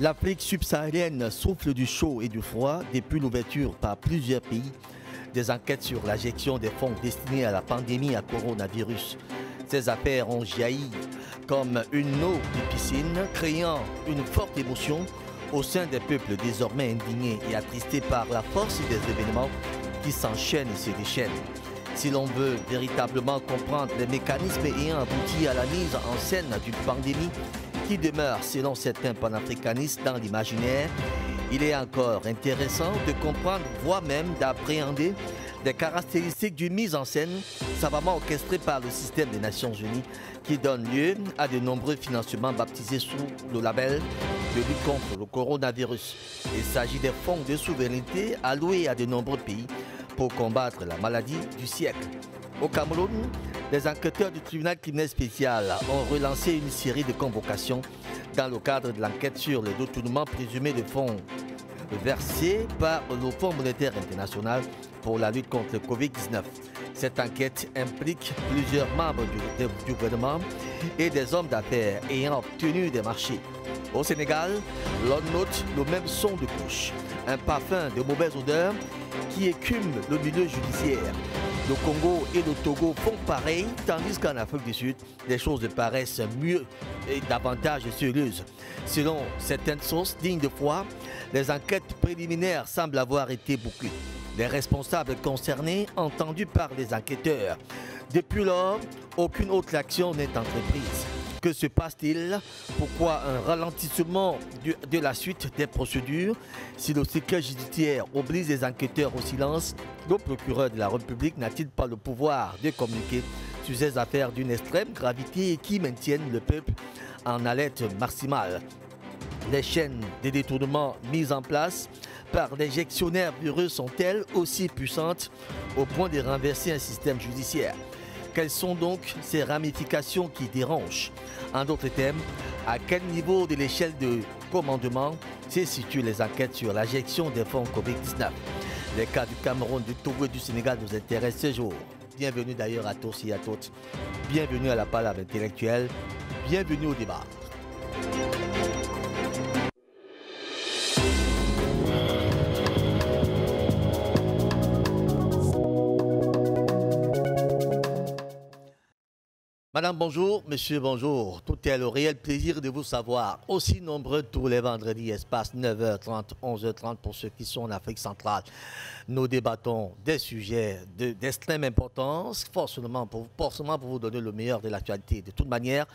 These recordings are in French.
L'Afrique subsaharienne souffle du chaud et du froid depuis l'ouverture par plusieurs pays des enquêtes sur la gestion des fonds destinés à la pandémie à coronavirus. Ces affaires ont jailli comme une eau de piscine, créant une forte émotion au sein des peuples désormais indignés et attristés par la force des événements qui s'enchaînent et se déchaînent. Si l'on veut véritablement comprendre les mécanismes ayant abouti à la mise en scène d'une pandémie qui demeure, selon certains panafricanistes, dans l'imaginaire, il est encore intéressant de comprendre, voire même d'appréhender des caractéristiques d'une mise en scène savamment orchestrée par le système des Nations Unies qui donne lieu à de nombreux financements baptisés sous le label de lutte contre le coronavirus. Il s'agit des fonds de souveraineté alloués à de nombreux pays pour combattre la maladie du siècle. Au Cameroun, les enquêteurs du tribunal criminel spécial ont relancé une série de convocations dans le cadre de l'enquête sur le détournement présumé de fonds versés par le Fonds monétaire international pour la lutte contre le Covid-19. Cette enquête implique plusieurs membres du gouvernement et des hommes d'affaires ayant obtenu des marchés. Au Sénégal, l'on note le même son de cloche, un parfum de mauvaise odeur qui écume le milieu judiciaire. Le Congo et le Togo font pareil, tandis qu'en Afrique du Sud, les choses paraissent mieux et davantage sérieuses. Selon certaines sources dignes de foi, les enquêtes préliminaires semblent avoir été bouclées. Les responsables concernés entendus par les enquêteurs. Depuis lors, aucune autre action n'est entreprise. Que se passe-t-il? Pourquoi un ralentissement de la suite des procédures? Si le secret judiciaire oblige les enquêteurs au silence, le procureur de la République n'a-t-il pas le pouvoir de communiquer sur ces affaires d'une extrême gravité et qui maintiennent le peuple en alerte maximale? Les chaînes de détournement mises en place par les gestionnaires véreux sont-elles aussi puissantes au point de renverser un système judiciaire? Quelles sont donc ces ramifications qui dérangent? En d'autres termes, à quel niveau de l'échelle de commandement se situent les enquêtes sur la gestion des fonds Covid-19? Les cas du Cameroun, du Togo et du Sénégal nous intéressent ce jour. Bienvenue d'ailleurs à tous et à toutes. Bienvenue à la Palabre intellectuelle. Bienvenue au débat. Madame, bonjour. Monsieur, bonjour. Tout est le réel plaisir de vous savoir. Aussi nombreux tous les vendredis, espace 9h30, 11h30 pour ceux qui sont en Afrique centrale. Nous débattons des sujets d'extrême importance, forcément pour vous donner le meilleur de l'actualité. De toute manière,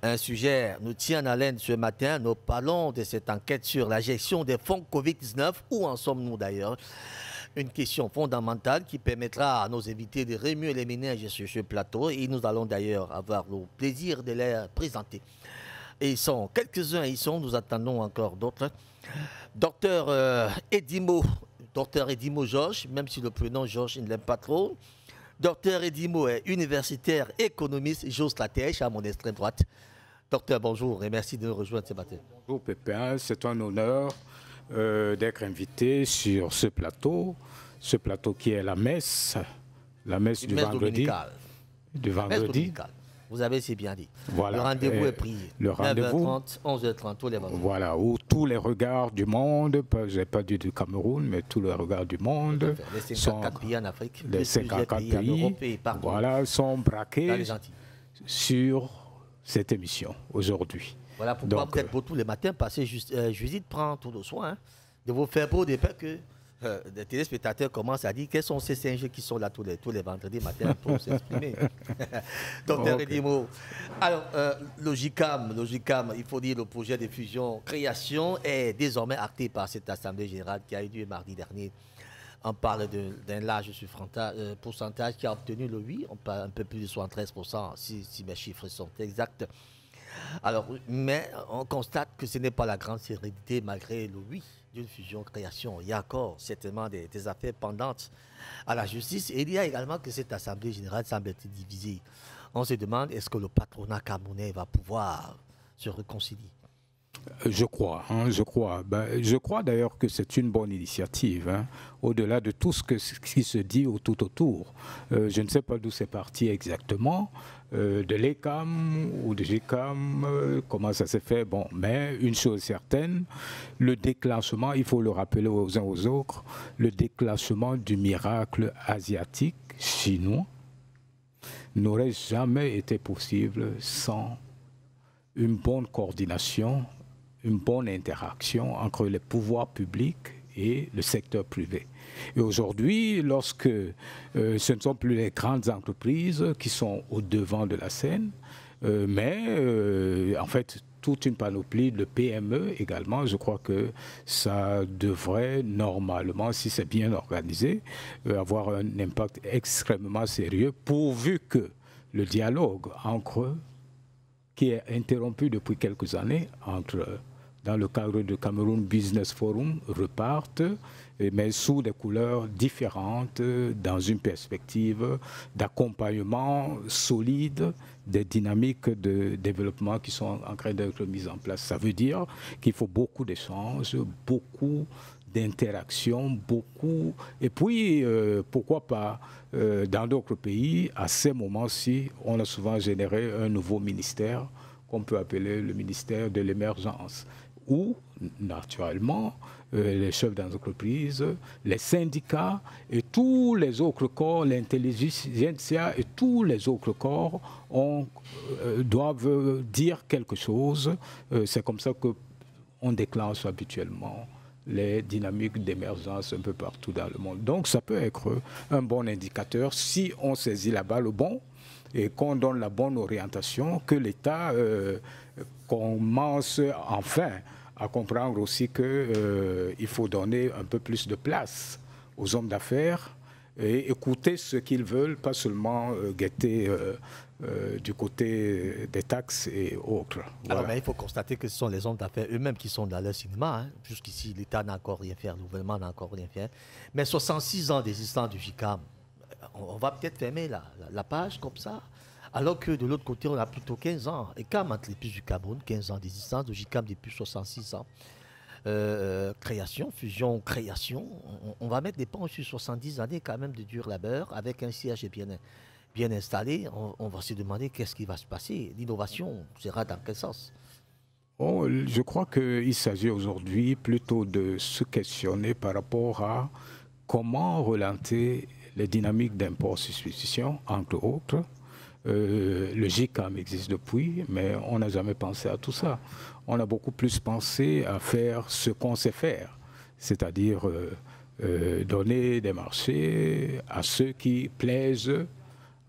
un sujet nous tient en haleine ce matin. Nous parlons de cette enquête sur la gestion des fonds Covid-19. Où en sommes-nous d'ailleurs? Une question fondamentale qui permettra à nos invités de remuer les méninges sur ce plateau et nous allons d'ailleurs avoir le plaisir de les présenter. Et ils sont quelques-uns, nous attendons encore d'autres. Docteur Edimo Georges, même si le prénom Georges ne l'aime pas trop. Docteur Edimo est universitaire, économiste, géostratège à mon extrême droite. Docteur, bonjour et merci de nous rejoindre ce matin. Bonjour Pépin, c'est un honneur d'être invité sur ce plateau qui est la messe du vendredi. Vous avez si bien dit. Voilà. Le rendez-vous est pris. Le rendez-vous. 9h30, 11h30, tous les vendredis. Voilà, où tous les regards du monde, je n'ai pas dit du Cameroun, mais tous les regards du monde. Les 54 pays en Afrique, les 54 pays en Europe et partout. Voilà, sont braqués sur cette émission aujourd'hui. Voilà pourquoi vous êtes beau tous les matins, parce que Judith prend tout le soin de vous faire beau, de peur que des téléspectateurs commencent à dire quels sont ces singes qui sont là tous les vendredis matins pour s'exprimer. Docteur Edimo. Alors, Logicam, il faut dire le projet de fusion-création est désormais acté par cette Assemblée générale qui a eu lieu mardi dernier. On parle d'un large pourcentage qui a obtenu le oui, on parle un peu plus de 73% si mes chiffres sont exacts. Alors, mais on constate que ce n'est pas la grande sérénité malgré le oui d'une fusion-création. Il y a encore certainement des affaires pendantes à la justice et il y a également que cette Assemblée générale semble être divisée. On se demande, est-ce que le patronat camerounais va pouvoir se réconcilier? Je crois. Je crois d'ailleurs que c'est une bonne initiative, au-delà de tout ce qui se dit tout autour. Je ne sais pas d'où c'est parti exactement, de l'ECAM ou de GECAM, comment ça s'est fait. Bon, mais une chose certaine, le déclenchement, il faut le rappeler aux uns aux autres, le déclenchement du miracle asiatique chinois n'aurait jamais été possible sans une bonne coordination, une bonne interaction entre les pouvoirs publics et le secteur privé. Et aujourd'hui, lorsque ce ne sont plus les grandes entreprises qui sont au devant de la scène, mais en fait, toute une panoplie de PME également, je crois que ça devrait normalement, si c'est bien organisé, avoir un impact extrêmement sérieux, pourvu que le dialogue qui est interrompu depuis quelques années dans le cadre du Cameroun Business Forum, reparte, mais sous des couleurs différentes, dans une perspective d'accompagnement solide des dynamiques de développement qui sont en train d'être mises en place. Ça veut dire qu'il faut beaucoup d'échanges, beaucoup d'interaction, beaucoup... Et puis, pourquoi pas, dans d'autres pays, à ces moments-ci, on a souvent généré un nouveau ministère qu'on peut appeler le ministère de l'émergence, où, naturellement, les chefs d'entreprise, les syndicats et tous les autres corps, l'intelligentsia et tous les autres corps doivent dire quelque chose. C'est comme ça qu'on déclenche habituellement les dynamiques d'émergence un peu partout dans le monde. Donc ça peut être un bon indicateur si on saisit la balle au bon et qu'on donne la bonne orientation, que l'État commence enfin à comprendre aussi qu'il faut donner un peu plus de place aux hommes d'affaires et écouter ce qu'ils veulent, pas seulement guetter du côté des taxes et autres. Voilà. Alors, mais il faut constater que ce sont les hommes d'affaires eux-mêmes qui sont dans leur cinéma. Hein. Jusqu'ici, l'État n'a encore rien fait, le gouvernement n'a encore rien fait. Mais 66 ans d'existence du GICAM, on va peut-être fermer la page comme ça. Alors que de l'autre côté, on a plutôt 15 ans. Et CAM entre les plus du Cameroun, 15 ans d'existence, de GICAM depuis 66 ans. Création, fusion, création. On va mettre des ponts sur 70 années quand même de dur labeur avec un siège bien installé. On va se demander qu'est-ce qui va se passer. L'innovation sera dans quel sens? Oh, je crois qu'il s'agit aujourd'hui plutôt de se questionner par rapport à comment relancer les dynamiques d'import-substitution, entre autres. Le GICAM existe depuis, mais on n'a jamais pensé à tout ça. On a beaucoup plus pensé à faire ce qu'on sait faire, c'est-à-dire donner des marchés à ceux qui plaisent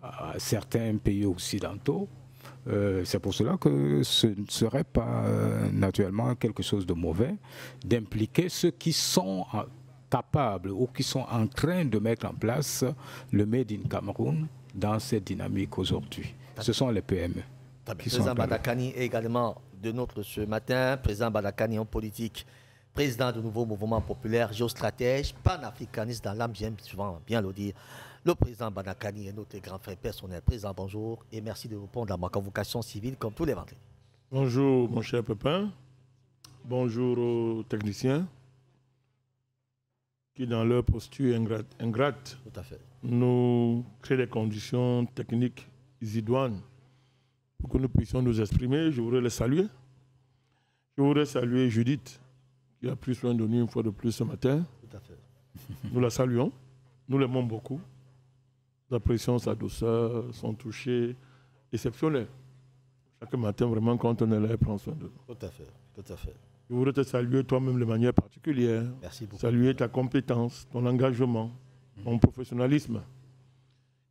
à certains pays occidentaux. C'est pour cela que ce ne serait pas naturellement quelque chose de mauvais d'impliquer ceux qui sont capables ou qui sont en train de mettre en place le Made in Cameroun dans cette dynamique aujourd'hui. Ce sont les PME. Président Badakani est également de notre ce matin. Président Badakani, homme politique, président du nouveau mouvement populaire, géostratège, panafricaniste dans l'âme, j'aime souvent bien le dire. Le président Badakani est notre grand frère personnel. Président, bonjour et merci de répondre à ma convocation civile comme tous les vendredis. Bonjour mon cher Pépin. Bonjour aux techniciens qui, dans leur posture ingrate, tout à fait, nous créent des conditions techniques idoines pour que nous puissions nous exprimer. Je voudrais les saluer. Je voudrais saluer Judith, qui a pris soin de nous une fois de plus ce matin. tout à fait. Nous la saluons. Nous l'aimons beaucoup. Nous apprécions sa douceur, son toucher exceptionnel. Chaque matin, vraiment, quand on est là, elle prend soin de nous. Tout à fait, tout à fait. Je voudrais te saluer toi-même de manière particulière. Merci beaucoup. Saluer ta compétence, ton engagement, ton professionnalisme,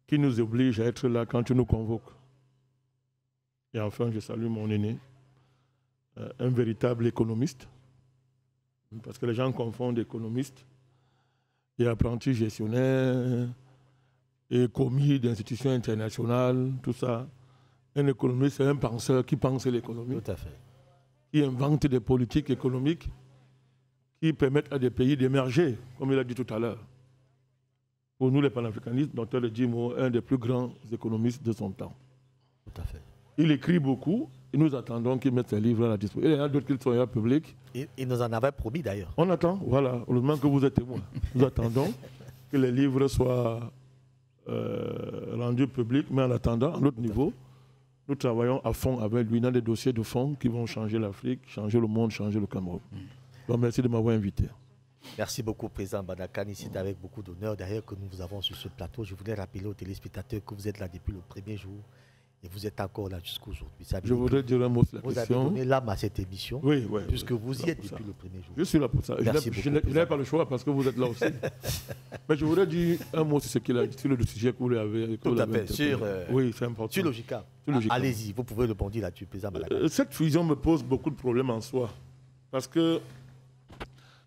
qui nous oblige à être là quand tu nous convoques. Et enfin, je salue mon aîné, un véritable économiste, parce que les gens confondent économiste et apprenti gestionnaire et commis d'institutions internationales, tout ça. Un économiste, c'est un penseur qui pense l'économie. Tout à fait. Qui invente des politiques économiques qui permettent à des pays d'émerger, comme il a dit tout à l'heure. Pour nous, les panafricanistes, Dr. Djimo, un des plus grands économistes de son temps. Tout à fait. Il écrit beaucoup et nous attendons qu'il mette ses livres à la disposition. Il y en a d'autres qui sont là publics. Il nous en avait promis d'ailleurs. On attend, voilà. Heureusement que vous êtes témoins. Nous attendons que les livres soient rendus publics, mais en attendant, à notre niveau, nous travaillons à fond avec lui dans des dossiers de fond qui vont changer l'Afrique, changer le monde, changer le Cameroun. Donc, merci de m'avoir invité. Merci beaucoup, Président Badakane. C'est avec beaucoup d'honneur d'ailleurs que nous vous avons sur ce plateau. Je voudrais rappeler aux téléspectateurs que vous êtes là depuis le premier jour et vous êtes encore là jusqu'aujourd'hui. Je voudrais dire un mot sur la question. Vous avez donné l'âme à cette émission, oui, puisque vous y êtes depuis le premier jour. Je suis là pour ça. Je n'ai pas le choix parce que vous êtes là aussi. Mais je voudrais dire un mot sur ce qu'il a dit, sur le sujet que vous avez. Tout à fait. Oui, c'est important. Sur le JICAM. Allez-y, vous pouvez répondre là-dessus, Président Badakane. Cette fusion me pose beaucoup de problèmes en soi. Parce que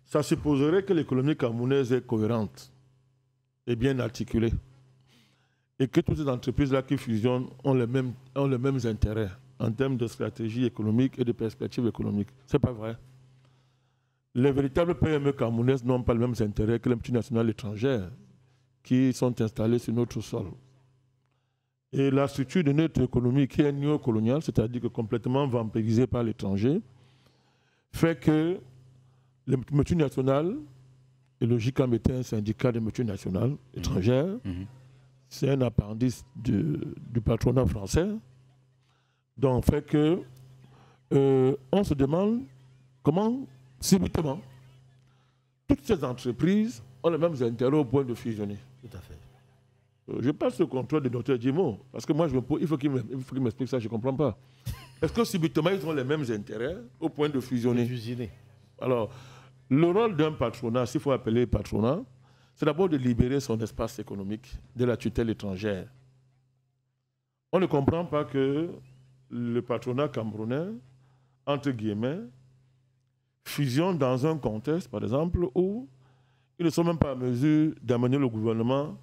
ça supposerait que l'économie camerounaise est cohérente et bien articulée. Et que toutes ces entreprises-là qui fusionnent ont les mêmes intérêts en termes de stratégie économique et de perspectives économiques. Ce n'est pas vrai. Les véritables PME camerounaises n'ont pas les mêmes intérêts que les multinationales étrangères qui sont installées sur notre sol. Et la structure de notre économie qui est néocoloniale, c'est-à-dire que complètement vampirisée par l'étranger, fait que les multinationales, et le JICAM était un syndicat de multinationales étrangères, c'est un appendice du patronat français, donc fait que on se demande comment, subitement, toutes ces entreprises ont les mêmes intérêts au point de fusionner. Tout à fait. Je passe le contrôle de Dr Djimo, parce que moi, il faut qu'il m'explique ça, je ne comprends pas. Est-ce que subitement, ils ont les mêmes intérêts au point de fusionner? Alors, le rôle d'un patronat, s'il faut appeler patronat, c'est d'abord de libérer son espace économique de la tutelle étrangère. On ne comprend pas que le patronat camerounais, entre guillemets, fusionne dans un contexte, par exemple, où ils ne sont même pas en mesure d'amener le gouvernement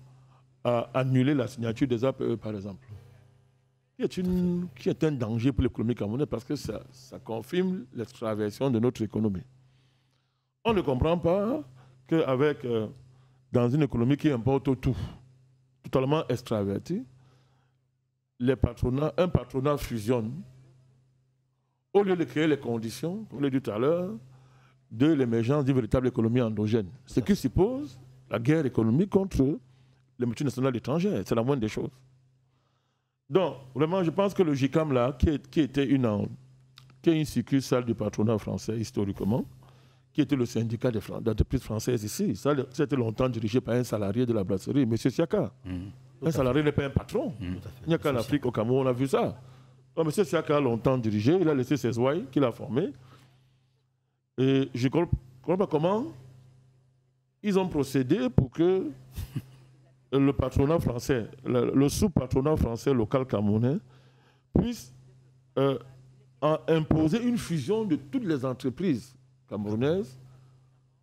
à annuler la signature des APE, par exemple. Qui est un danger pour l'économie camerounaise parce que ça confirme l'extraversion de notre économie. On ne comprend pas qu'avec, dans une économie qui importe tout, totalement extravertie, un patronat fusionne au lieu de créer les conditions, comme je l'ai dit tout à l'heure, de l'émergence d'une véritable économie endogène. Ce qui suppose la guerre économique contre les multinationales étrangères. C'est la moindre des choses. Donc, vraiment, je pense que le JICAM, là, qui était une succursale du patronat français historiquement, qui était le syndicat d'entreprises françaises ici, ça c'était longtemps dirigé par un salarié de la brasserie, M. Siaka. Un salarié n'est pas un patron. Il n'y a qu'en Afrique, au Cameroun, on a vu ça. Donc, M. Siaka a longtemps dirigé, il a laissé ses ouailles qu'il a formés. Et je ne comprends pas comment ils ont procédé pour que le patronat français, le sous-patronat français local camerounais, puisse imposer une fusion de toutes les entreprises camerounaises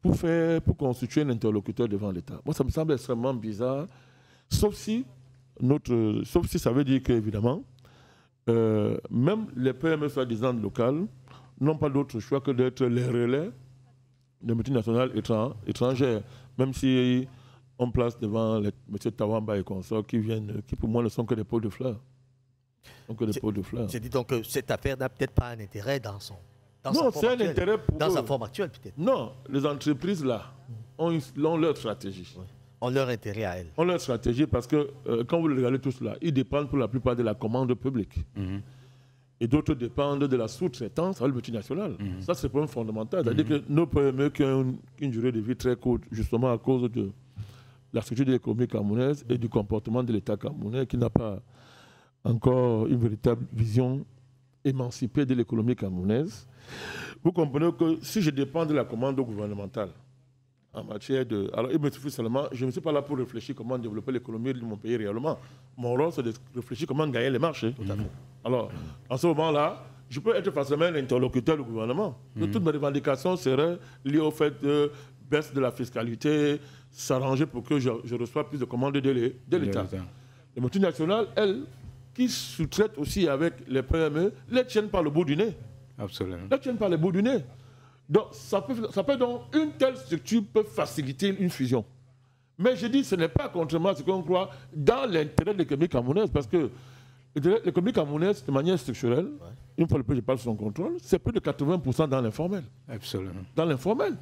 pour constituer un interlocuteur devant l'État. Moi, ça me semble extrêmement bizarre, sauf si ça veut dire qu'évidemment, même les PME soi-disant locales n'ont pas d'autre choix que d'être les relais des multinationales étrangères, même si on place devant M. Tawamba et consorts qui pour moi ne sont que des pots de fleurs. C'est dit donc que cette affaire n'a peut-être pas un intérêt dans sa forme actuelle, peut-être. Non, les entreprises là ont leur stratégie. Oui. Ont leur intérêt à elles. Ont leur stratégie parce que quand vous regardez tout cela, ils dépendent pour la plupart de la commande publique. Et d'autres dépendent de la sous-traitance à la multinationale. Ça, c'est le problème fondamental. C'est-à-dire que nos PME qui ont une durée de vie très courte, justement à cause de la structure de l'économie camerounaise et du comportement de l'État camerounais qui n'a pas encore une véritable vision émancipée de l'économie camerounaise. Vous comprenez que si je dépends de la commande gouvernementale en matière de... Alors, il me suffit seulement, je ne suis pas là pour réfléchir comment développer l'économie de mon pays réellement. Mon rôle, c'est de réfléchir comment gagner les marchés. Alors, en ce moment-là, je peux être facilement un interlocuteur du gouvernement. Toutes mes revendications seraient liées au fait de baisse de la fiscalité, s'arranger pour que je reçoive plus de commandes de l'État. Les multinationales, elles, qui sous-traitent aussi avec les PME, les tiennent par le bout du nez. Absolument. Les tiennent par le bout du nez. Donc, ça peut donc, une telle structure peut faciliter une fusion. Mais je dis, ce n'est pas, contrairement à ce qu'on croit, dans l'intérêt de l'économie camerounaise, parce que l'économie camerounaise, de manière structurelle, une fois de plus, je parle sous son contrôle, c'est plus de 80% dans l'informel. Absolument. Dans l'informel.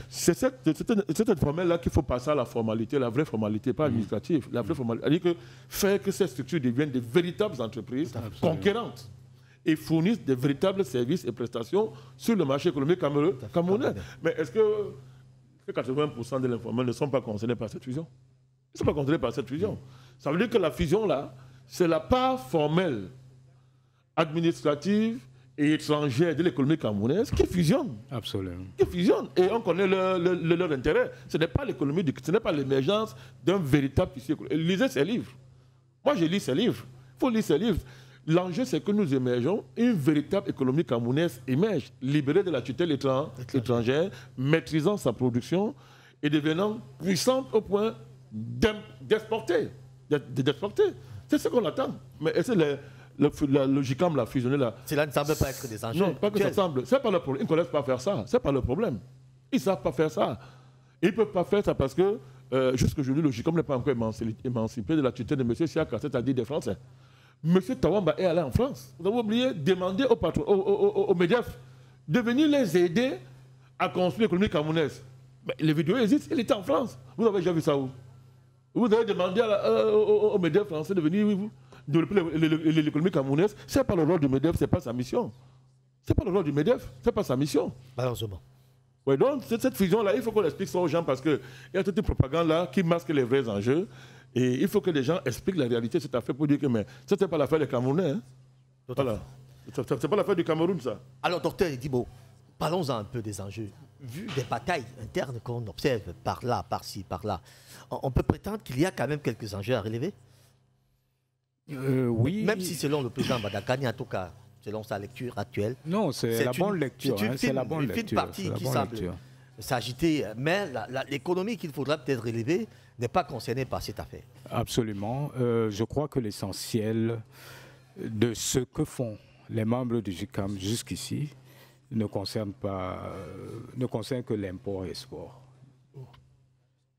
C'est cette informel-là qu'il faut passer à la formalité, la vraie formalité, pas administrative. La vraie formalité. C'est-à-dire que faire que ces structures deviennent des véritables entreprises conquérantes et fournissent des véritables services et prestations sur le marché économique camerounais. Mais est-ce que 80% de l'informel ne sont pas concernés par cette fusion? Ils ne sont pas concernés par cette fusion. Ça veut dire que la fusion-là, c'est la part formelle, administrative et étrangère de l'économie camerounaise qui fusionne. Absolument. Qui fusionne. Et on connaît leur intérêt. Ce n'est pas l'économie, ce n'est pas l'émergence d'un véritable fichier. Lisez ces livres. Moi, je lis ces livres. Il faut lire ces livres. L'enjeu, c'est que nous émergeons, une véritable économie camerounaise émerge, libérée de la tutelle étrangère, maîtrisant sa production et devenant puissante au point d'exporter. C'est ce qu'on attend. Mais est-ce que le GICAM l'a fusionné là? Cela ne semble pas être des enjeux. Non, pas que ça semble. C'est pas le problème. Ils ne connaissent pas faire ça. C'est pas le problème. Ils ne savent pas faire ça. Ils ne peuvent pas faire ça parce que, jusqu'aujourd'hui, le GICAM n'est pas encore émancipé de la tutelle de M. Siaka, c'est-à-dire des Français. M. Tawamba est allé en France. Vous avez oublié de demander au MEDEF de venir les aider à construire l'économie camerounaise. Mais les vidéos existent. Il était en France. Vous avez déjà vu ça où? Vous avez demandé au MEDEF français de venir développer l'économie camerounaise. Ce n'est pas le rôle du MEDEF, ce n'est pas sa mission. Ce n'est pas le rôle du MEDEF, ce n'est pas sa mission. Malheureusement. Oui, donc cette fusion-là, il faut qu'on explique ça aux gens parce qu'il y a toute une propagande là qui masque les vrais enjeux. Et il faut que les gens expliquent la réalité de cette affaire pour dire que mais, ça, ce n'est pas l'affaire des Camerounais. Hein. Voilà. Ce n'est pas l'affaire du Cameroun, ça. Alors, docteur Edibo, parlons-en un peu des enjeux. Vu des batailles internes qu'on observe par là, par-ci, par-là, on peut prétendre qu'il y a quand même quelques enjeux à relever? Oui. Même si selon le président Badakani, en tout cas, selon sa lecture actuelle. Non, c'est la bonne lecture. C'est la bonne lecture. Une fine partie qui semble s'agiter, mais l'économie qu'il faudra peut-être relever n'est pas concernée par cette affaire. Absolument. Je crois que l'essentiel de ce que font les membres du GICAM jusqu'ici ne concerne que l'import et l'export.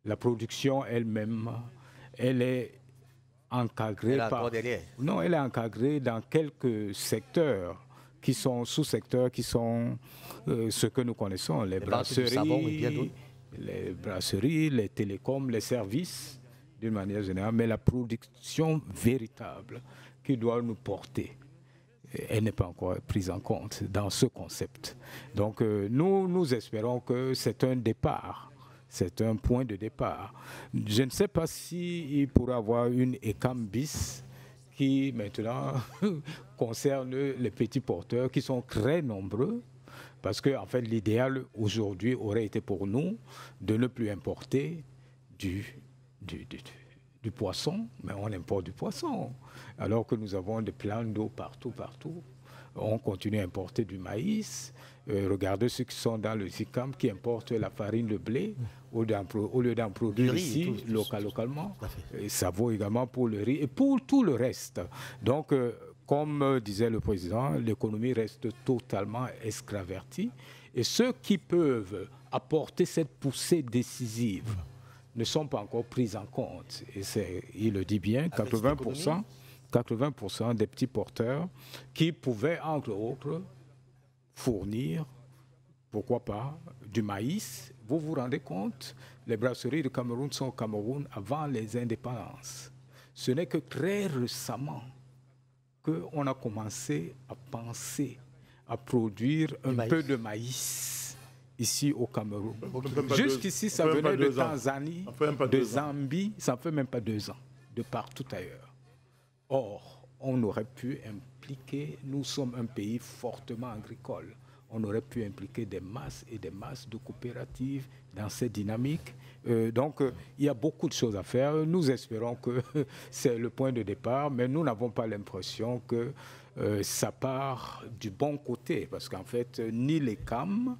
La production elle-même, elle est encadrée elle est encadrée dans quelques secteurs qui sont sous-secteurs, qui sont ce que nous connaissons, les brasseries, les télécoms, les services, d'une manière générale, mais la production véritable qui doit nous porter, elle n'est pas encore prise en compte dans ce concept. Donc nous espérons que c'est un départ. C'est un point de départ. Je ne sais pas s'il pourra avoir une ECAM bis qui maintenant concerne les petits porteurs qui sont très nombreux. Parce que en fait, l'idéal aujourd'hui aurait été pour nous de ne plus importer du poisson, mais on importe du poisson. Alors que nous avons des plans d'eau partout. On continue à importer du maïs. Regardez ceux qui sont dans le GICAM qui importent la farine de blé au lieu d'en produire ici, localement. Et ça vaut également pour le riz et pour tout le reste. Donc, comme disait le président, l'économie reste totalement extravertie. Et ceux qui peuvent apporter cette poussée décisive ne sont pas encore pris en compte. Et il le dit bien, 80% des petits porteurs qui pouvaient, entre autres, fournir, pourquoi pas, du maïs. Vous vous rendez compte, les brasseries du Cameroun sont au Cameroun avant les indépendances. Ce n'est que très récemment qu'on a commencé à penser à produire un peu de maïs ici au Cameroun. Jusqu'ici, ça venait de Tanzanie, de Zambie, ça ne fait même pas 2 ans, de partout ailleurs. Or, on aurait pu impliquer, nous sommes un pays fortement agricole, on aurait pu impliquer des masses et des masses de coopératives dans cette dynamique. Donc, il y a beaucoup de choses à faire. Nous espérons que c'est le point de départ, mais nous n'avons pas l'impression que ça part du bon côté, parce qu'en fait, ni les CAM,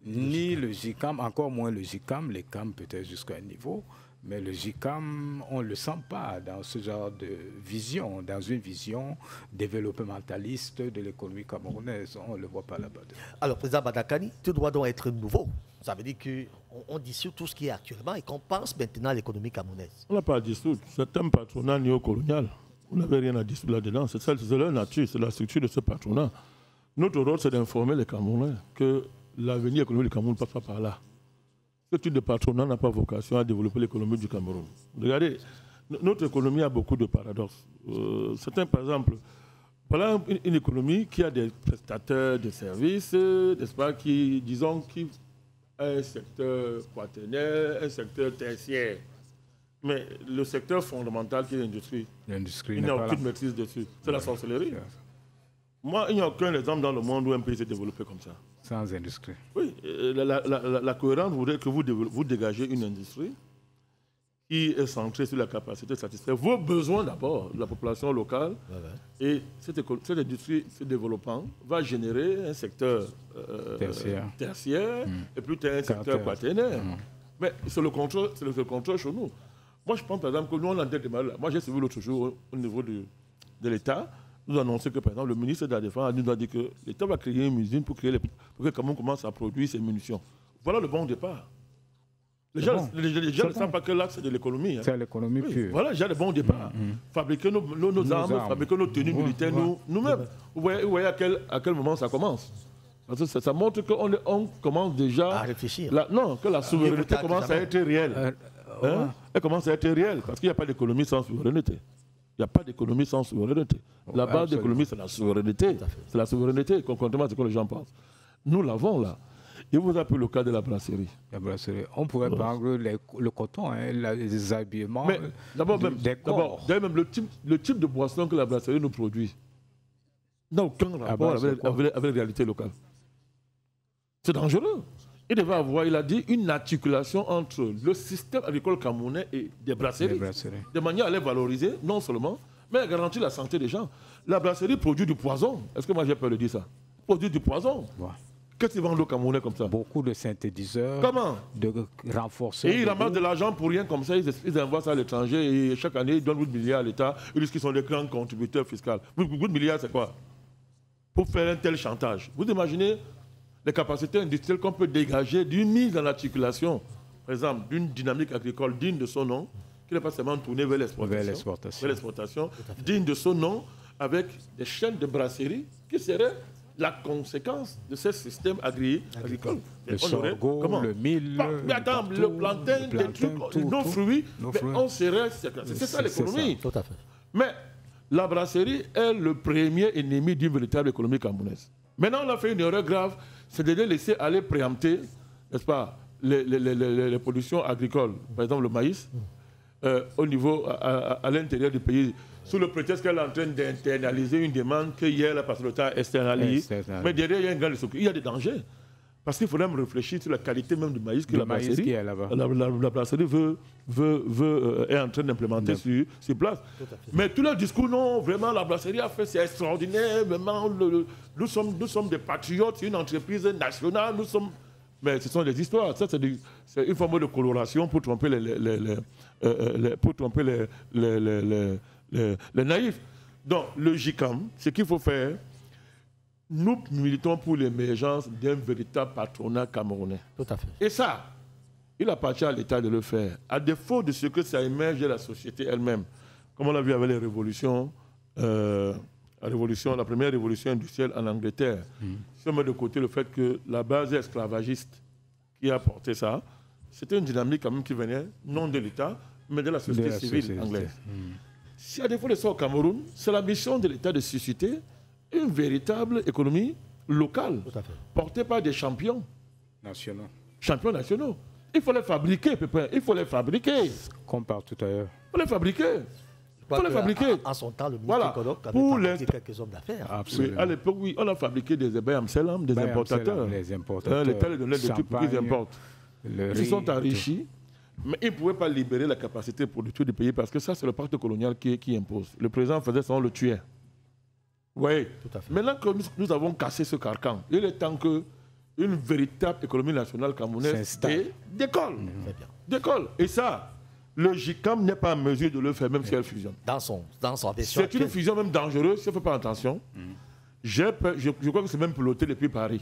ni le GICAM, encore moins le GICAM, les CAM peut-être jusqu'à un niveau, mais le GICAM, on ne le sent pas dans ce genre de vision, dans une vision développementaliste de l'économie camerounaise. On ne le voit pas là-bas. Alors, président Badakani, tout doit donc être nouveau. Ça veut dire qu'on dissout tout ce qui est actuellement et qu'on pense maintenant à l'économie camerounaise. On n'a pas à dissoudre. C'est un patronat néocolonial. Vous n'avez rien à dissoudre là-dedans. C'est leur nature, c'est la structure de ce patronat. Notre rôle, c'est d'informer les Camerounais que l'avenir économique du Cameroun ne passe pas par là. Ce type de patronat n'a pas vocation à développer l'économie du Cameroun. Regardez, notre économie a beaucoup de paradoxes. Certains, par exemple, voilà une économie qui a des prestataires de services, n'est-ce pas, qui, disons, qui a un secteur quaternaire, un secteur tertiaire. Mais le secteur fondamental qui est l'industrie, il n'y a aucune maîtrise dessus. C'est la sorcellerie. Moi, il n'y a aucun exemple dans le monde où un pays s'est développé comme ça. Sans industrie. Oui, la cohérence voudrait que vous dégagez une industrie qui est centrée sur la capacité de satisfaire vos besoins d'abord de la population locale. Et cette industrie se développant va générer un secteur tertiaire et plus tard un secteur quaternaire. Mais c'est le contrôle chez nous. Moi, je pense par exemple que nous, on a des mal. Moi, j'ai suivi l'autre jour au niveau de l'État. Nous annonçons que, par exemple, le ministre de la Défense nous a dit que l'État va créer une usine pour que Cameroun commence à produire ses munitions. Voilà le bon départ. Les gens ne savent pas que là, c'est de l'économie. Hein. C'est l'économie pure. Voilà, déjà le bon départ. Fabriquer nos armes, fabriquer nos tenues militaires nous-mêmes. Vous voyez à quel moment ça commence. Parce que ça montre qu'on commence déjà à réfléchir. Que la souveraineté commence à être réelle. Elle commence à être réelle parce qu'il n'y a pas d'économie sans souveraineté. Il n'y a pas d'économie sans souveraineté. La base de l'économie, c'est la souveraineté. C'est la souveraineté, contrairement à ce que les gens pensent. Nous l'avons là. Et vous avez le cas de la brasserie. La brasserie. On pourrait prendre le coton, les habillements, d'abord, même le type de boisson que la brasserie nous produit n'a aucun rapport avec la réalité locale. C'est dangereux. Il devait avoir, il a dit, une articulation entre le système agricole camerounais et des brasseries. De manière à les valoriser, non seulement, mais à garantir la santé des gens. La brasserie produit du poison. Est-ce que moi j'ai peur de dire ça? Produit du poison. Ouais. Qu'est-ce qu'ils vendent aux Camerounais comme ça? Beaucoup de synthétiseurs. Comment? De renforcer. Et ils ramassent de l'argent pour rien comme ça, ils envoient ça à l'étranger et chaque année ils donnent 8 milliards à l'État. Ils disent qu'ils sont des grands contributeurs fiscaux. 8 milliards, c'est quoi? Pour faire un tel chantage. Vous imaginez les capacités industrielles qu'on peut dégager d'une mise en articulation, par exemple, d'une dynamique agricole digne de son nom, qui n'est pas seulement tournée vers l'exportation, digne de son nom, avec des chaînes de brasserie qui seraient la conséquence de ce système agricole. Le sorgho, le mil, le plantain, nos fruits, on serait... C'est ça l'économie. Mais la brasserie est le premier ennemi d'une véritable économie camerounaise. Maintenant, on a fait une erreur grave, c'est de les laisser aller préempter, n'est-ce pas, les productions agricoles, par exemple le maïs, au niveau, à l'intérieur du pays, sous le prétexte qu'elle est en train d'internaliser une demande que hier la pastorale externalise. Mais derrière, il y a un grand risque. Il y a des dangers. Parce qu'il faudrait même réfléchir sur la qualité même du maïs que la brasserie est en train d'implémenter sur place. Mais tout le discours, non, vraiment, la brasserie a fait, c'est extraordinaire, vraiment, nous sommes des patriotes, c'est une entreprise nationale, nous sommes... Mais ce sont des histoires, ça c'est une forme de coloration pour tromper les naïfs. Donc, le GICAM, ce qu'il faut faire, nous militons pour l'émergence d'un véritable patronat camerounais. Tout à fait. Et ça, il appartient à l'État de le faire. À défaut de ce que ça émerge de la société elle-même, comme on l'a vu avec les révolutions, la première révolution industrielle en Angleterre. Si on met de côté le fait que la base esclavagiste qui a porté ça, c'était une dynamique quand même qui venait non de l'État, mais de la société civile anglaise. Si à défaut de ça au Cameroun, c'est la mission de l'État de susciter une véritable économie locale, portée par des champions nationaux. Champions nationaux. Il faut les fabriquer, Pépin. Il faut les fabriquer. Comme partout ailleurs. Il faut les fabriquer. Il faut les fabriquer. En son temps, le ministre Kodok avait fabriqué quelques hommes d'affaires. Absolument. Oui, à l'époque, oui, on a fabriqué des Amselam, des importateurs. Les importateurs. L'État les donnait des trucs qu'ils importent. Ils se sont enrichis. Mais ils ne pouvaient pas libérer la capacité productive du pays parce que ça, c'est le pacte colonial qui impose. Le président faisait ça, on le tuait. Oui. Maintenant que nous avons cassé ce carcan, il est temps qu'une véritable économie nationale camerounaise décolle. Et ça, le GICAM n'est pas en mesure de le faire, même si elle fusionne. Dans son version c'est une fusion même dangereuse, si on ne fait pas attention. Je crois que c'est même piloté depuis Paris.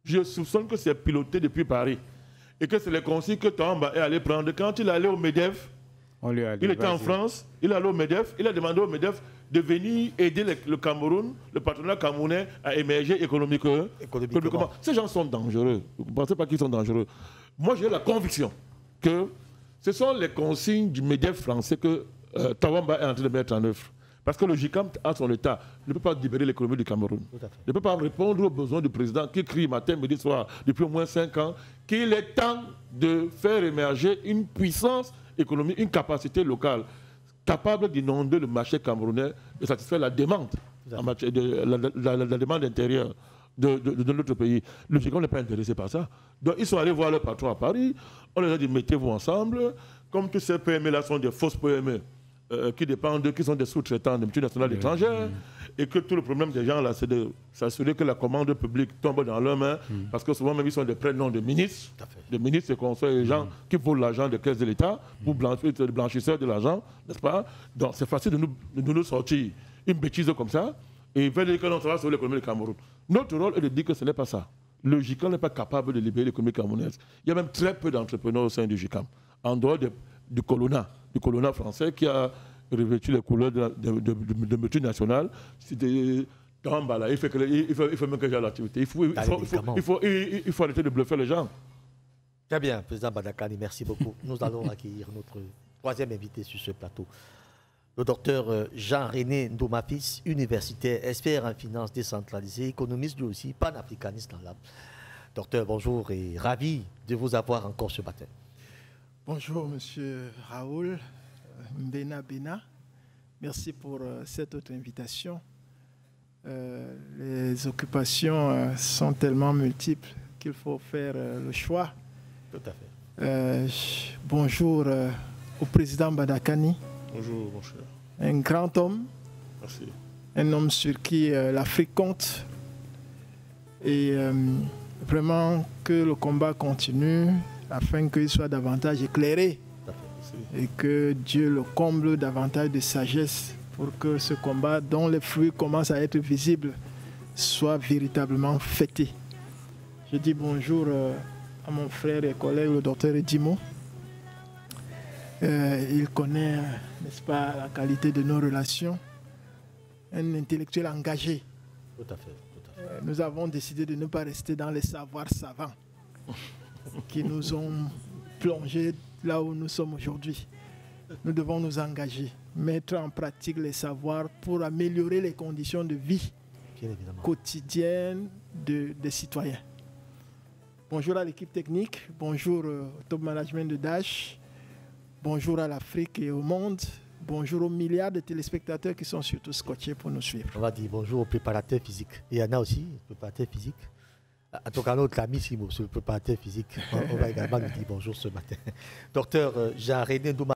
Je soupçonne que c'est piloté depuis Paris. Et que c'est les consignes que Tamba est allé prendre. Quand il est allé au MEDEF, il était en France, il est allé au MEDEF, il a demandé au MEDEF de venir aider le Cameroun, le partenaire camerounais à émerger économiquement. Ces gens sont dangereux. Vous ne pensez pas qu'ils sont dangereux? Moi, j'ai la conviction que ce sont les consignes du MEDEF français que Tawamba est en train de mettre en œuvre. Parce que le GICAM, à son état, ne peut pas libérer l'économie du Cameroun. Ne peut pas répondre aux besoins du président qui crie matin, midi, soir, depuis au moins 5 ans, qu'il est temps de faire émerger une puissance économique, une capacité locale capable d'inonder le marché camerounais et satisfaire la demande, en matière la demande intérieure de notre pays. Le GICAM n'est pas intéressé par ça. Donc ils sont allés voir leur patron à Paris, on leur a dit mettez-vous ensemble, comme tous ces PME-là sont des fausses PME. Qui dépendent d'eux, qui sont des sous-traitants de multinationales étrangères, et que tout le problème des gens là, c'est de s'assurer que la commande publique tombe dans leurs mains, parce que souvent même ils sont des prénoms de ministres. Les ministres, c'est qu'on soit les gens qui volent l'argent des caisses de l'État, pour blanchisseurs de l'argent, n'est-ce pas? Donc c'est facile de nous sortir une bêtise comme ça, et faire dire que l'on sera sur l'économie du Cameroun. Notre rôle est de dire que ce n'est pas ça. Le GICAM n'est pas capable de libérer l'économie camerounaise. Il y a même très peu d'entrepreneurs au sein du GICAM, en dehors du colonna français qui a revêtu les couleurs de multinationales. Il faut même que j'ai l'activité. Il faut arrêter de bluffer les gens. Très bien, Président Badakani, merci beaucoup. Nous allons accueillir notre troisième invité sur ce plateau. Le docteur Jean-René Ndomafis, universitaire, expert en finances décentralisées, économiste lui aussi, panafricaniste dans l'âme. Docteur, bonjour et ravi de vous avoir encore ce matin. Bonjour, Monsieur Raoul Bena. Merci pour cette autre invitation. Les occupations sont tellement multiples qu'il faut faire le choix. Tout à fait. Bonjour au président Badakani. Bonjour, mon cher. Un grand homme. Merci. Un homme sur qui l'Afrique compte. Et vraiment que le combat continue, afin qu'il soit davantage éclairé et que Dieu le comble davantage de sagesse pour que ce combat dont les fruits commencent à être visibles soit véritablement fêté. Je dis bonjour à mon frère et collègue le docteur Edimo. Il connaît, n'est-ce pas, la qualité de nos relations. Un intellectuel engagé. Tout à fait. Nous avons décidé de ne pas rester dans les savoirs savants qui nous ont plongés là où nous sommes aujourd'hui. Nous devons nous engager, mettre en pratique les savoirs pour améliorer les conditions de vie quotidiennes des citoyens. Bonjour à l'équipe technique, bonjour au top management de Dash, bonjour à l'Afrique et au monde, bonjour aux milliards de téléspectateurs qui sont surtout scotchés pour nous suivre. On va dire bonjour aux préparateurs physiques. Il y en a aussi, préparateurs physiques. En tout cas, notre ami Simo, le préparateur physique, on va également lui dire bonjour ce matin. Docteur Jean-René Ndomafis.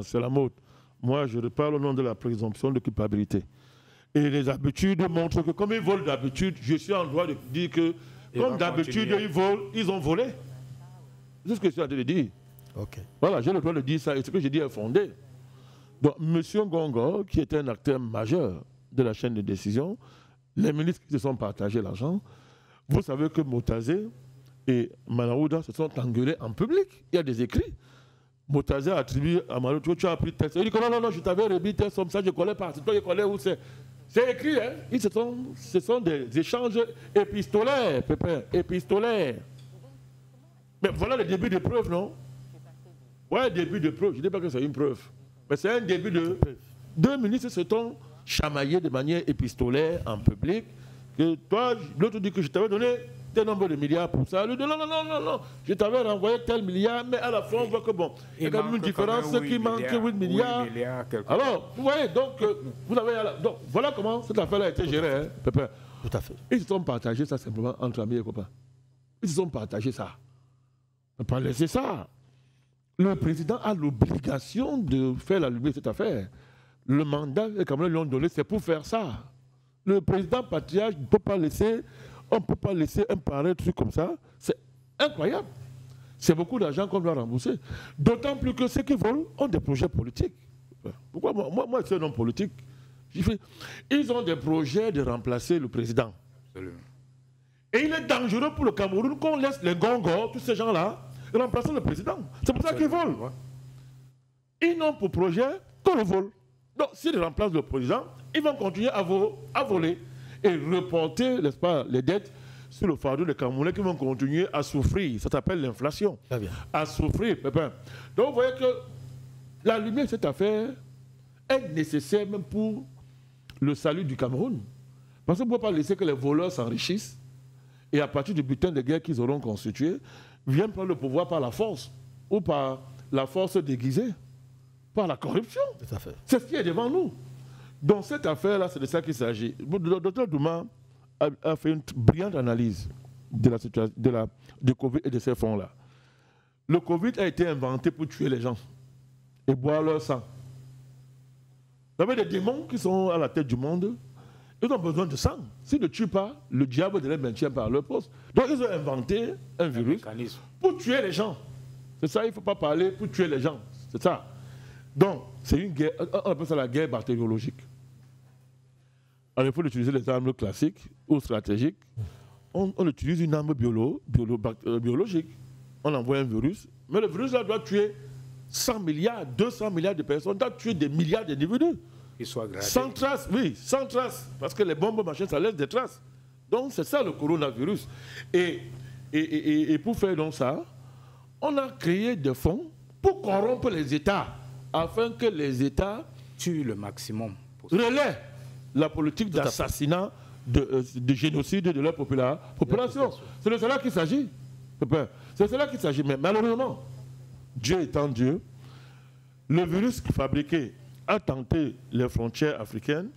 circonstances, c'est la mode. Moi, je parle au nom de la présomption de culpabilité. Et les habitudes montrent que comme ils volent d'habitude, je suis en droit de dire que comme d'habitude ils volent, ils ont volé. C'est ce que je suis en train de dire. Ok. Voilà, j'ai le droit de dire ça et ce que je dis est fondé. Donc, M. Ngongo, qui est un acteur majeur de la chaîne de décision, les ministres qui se sont partagés l'argent, vous savez que Motazé et Manaouda se sont engueulés en public. Il y a des écrits. Motazé a attribué à Manaouda, tu as pris tel somme. Il dit que non, je t'avais remis tel somme, ça je ne connais pas. C'est toi qui connais où c'est. C'est écrit, hein. Ce sont des échanges épistolaires, Pépin, épistolaires. Mais voilà le début de preuve, non? Ouais, début de preuve. Je ne dis pas que c'est une preuve. Mais c'est un début de... Deux ministres se sont chamaillés de manière épistolaire en public. Que toi, l'autre dit que je t'avais donné tel nombre de milliards pour ça. L'autre dit non. Je t'avais renvoyé tel milliard, mais à la fin, on voit que bon, il y a quand même une différence qui manque 8 milliards. Alors, vous voyez, donc, vous avez... Donc, voilà comment cette affaire-là a été gérée, hein, Pépin. Tout à fait. Ils se sont partagés ça simplement entre amis et copains. Ils se sont partagés ça. On ne peut pas laisser ça. Le président a l'obligation de faire la lumière de cette affaire. Le mandat que les Camerounais lui ont donné, c'est pour faire ça. Le président patriarche ne peut pas laisser, on ne peut pas laisser un pareil truc comme ça. C'est incroyable. C'est beaucoup d'argent qu'on doit rembourser. D'autant plus que ceux qui volent ont des projets politiques. Pourquoi moi je suis un homme politique. Ils ont des projets de remplacer le président. Absolument. Et il est dangereux pour le Cameroun qu'on laisse les Ngongos, tous ces gens-là, remplacer le président. C'est pour ça qu'ils volent. Ils n'ont pour projet que le vol. Donc, s'ils remplacent le président, ils vont continuer à voler et reporter, n'est-ce pas, les dettes sur le fardeau des Camerounais qui vont continuer à souffrir. Ça s'appelle l'inflation. À souffrir, Pépin. Donc, vous voyez que la lumière de cette affaire est nécessaire même pour le salut du Cameroun. Parce qu'on ne peut pas laisser que les voleurs s'enrichissent et à partir du butin de guerre qu'ils auront constitué, viennent prendre le pouvoir par la force ou par la force déguisée, par la corruption. C'est ce qui est devant nous. Dans cette affaire-là, c'est de ça qu'il s'agit. Le docteur Douma a fait une brillante analyse de la situation du Covid et de ces fonds-là. Le Covid a été inventé pour tuer les gens et boire leur sang. Vous avez des démons qui sont à la tête du monde. Ils ont besoin de sang. S'ils ne tuent pas, le diable les maintient par leur poste. Donc ils ont inventé un virus pour tuer les gens. C'est ça, il ne faut pas parler pour tuer les gens. C'est ça. Donc, c'est une guerre, on appelle ça la guerre bactériologique. Alors il faut utiliser les armes classiques ou stratégiques. On utilise une arme biologique. On envoie un virus. Mais le virus là doit tuer 100 milliards, 200 milliards de personnes, doit tuer des milliards d'individus. Sans traces, oui, sans traces. Parce que les bombes, machin, ça laisse des traces. Donc c'est ça le coronavirus. Et pour faire donc ça, on a créé des fonds pour corrompre les États, afin que les États tuent le maximum. Relaient la politique d'assassinat, de génocide de leur population. C'est de cela qu'il s'agit. C'est de cela qu'il s'agit. Mais malheureusement, Dieu étant Dieu, le virus fabriqué a tenté les frontières africaines,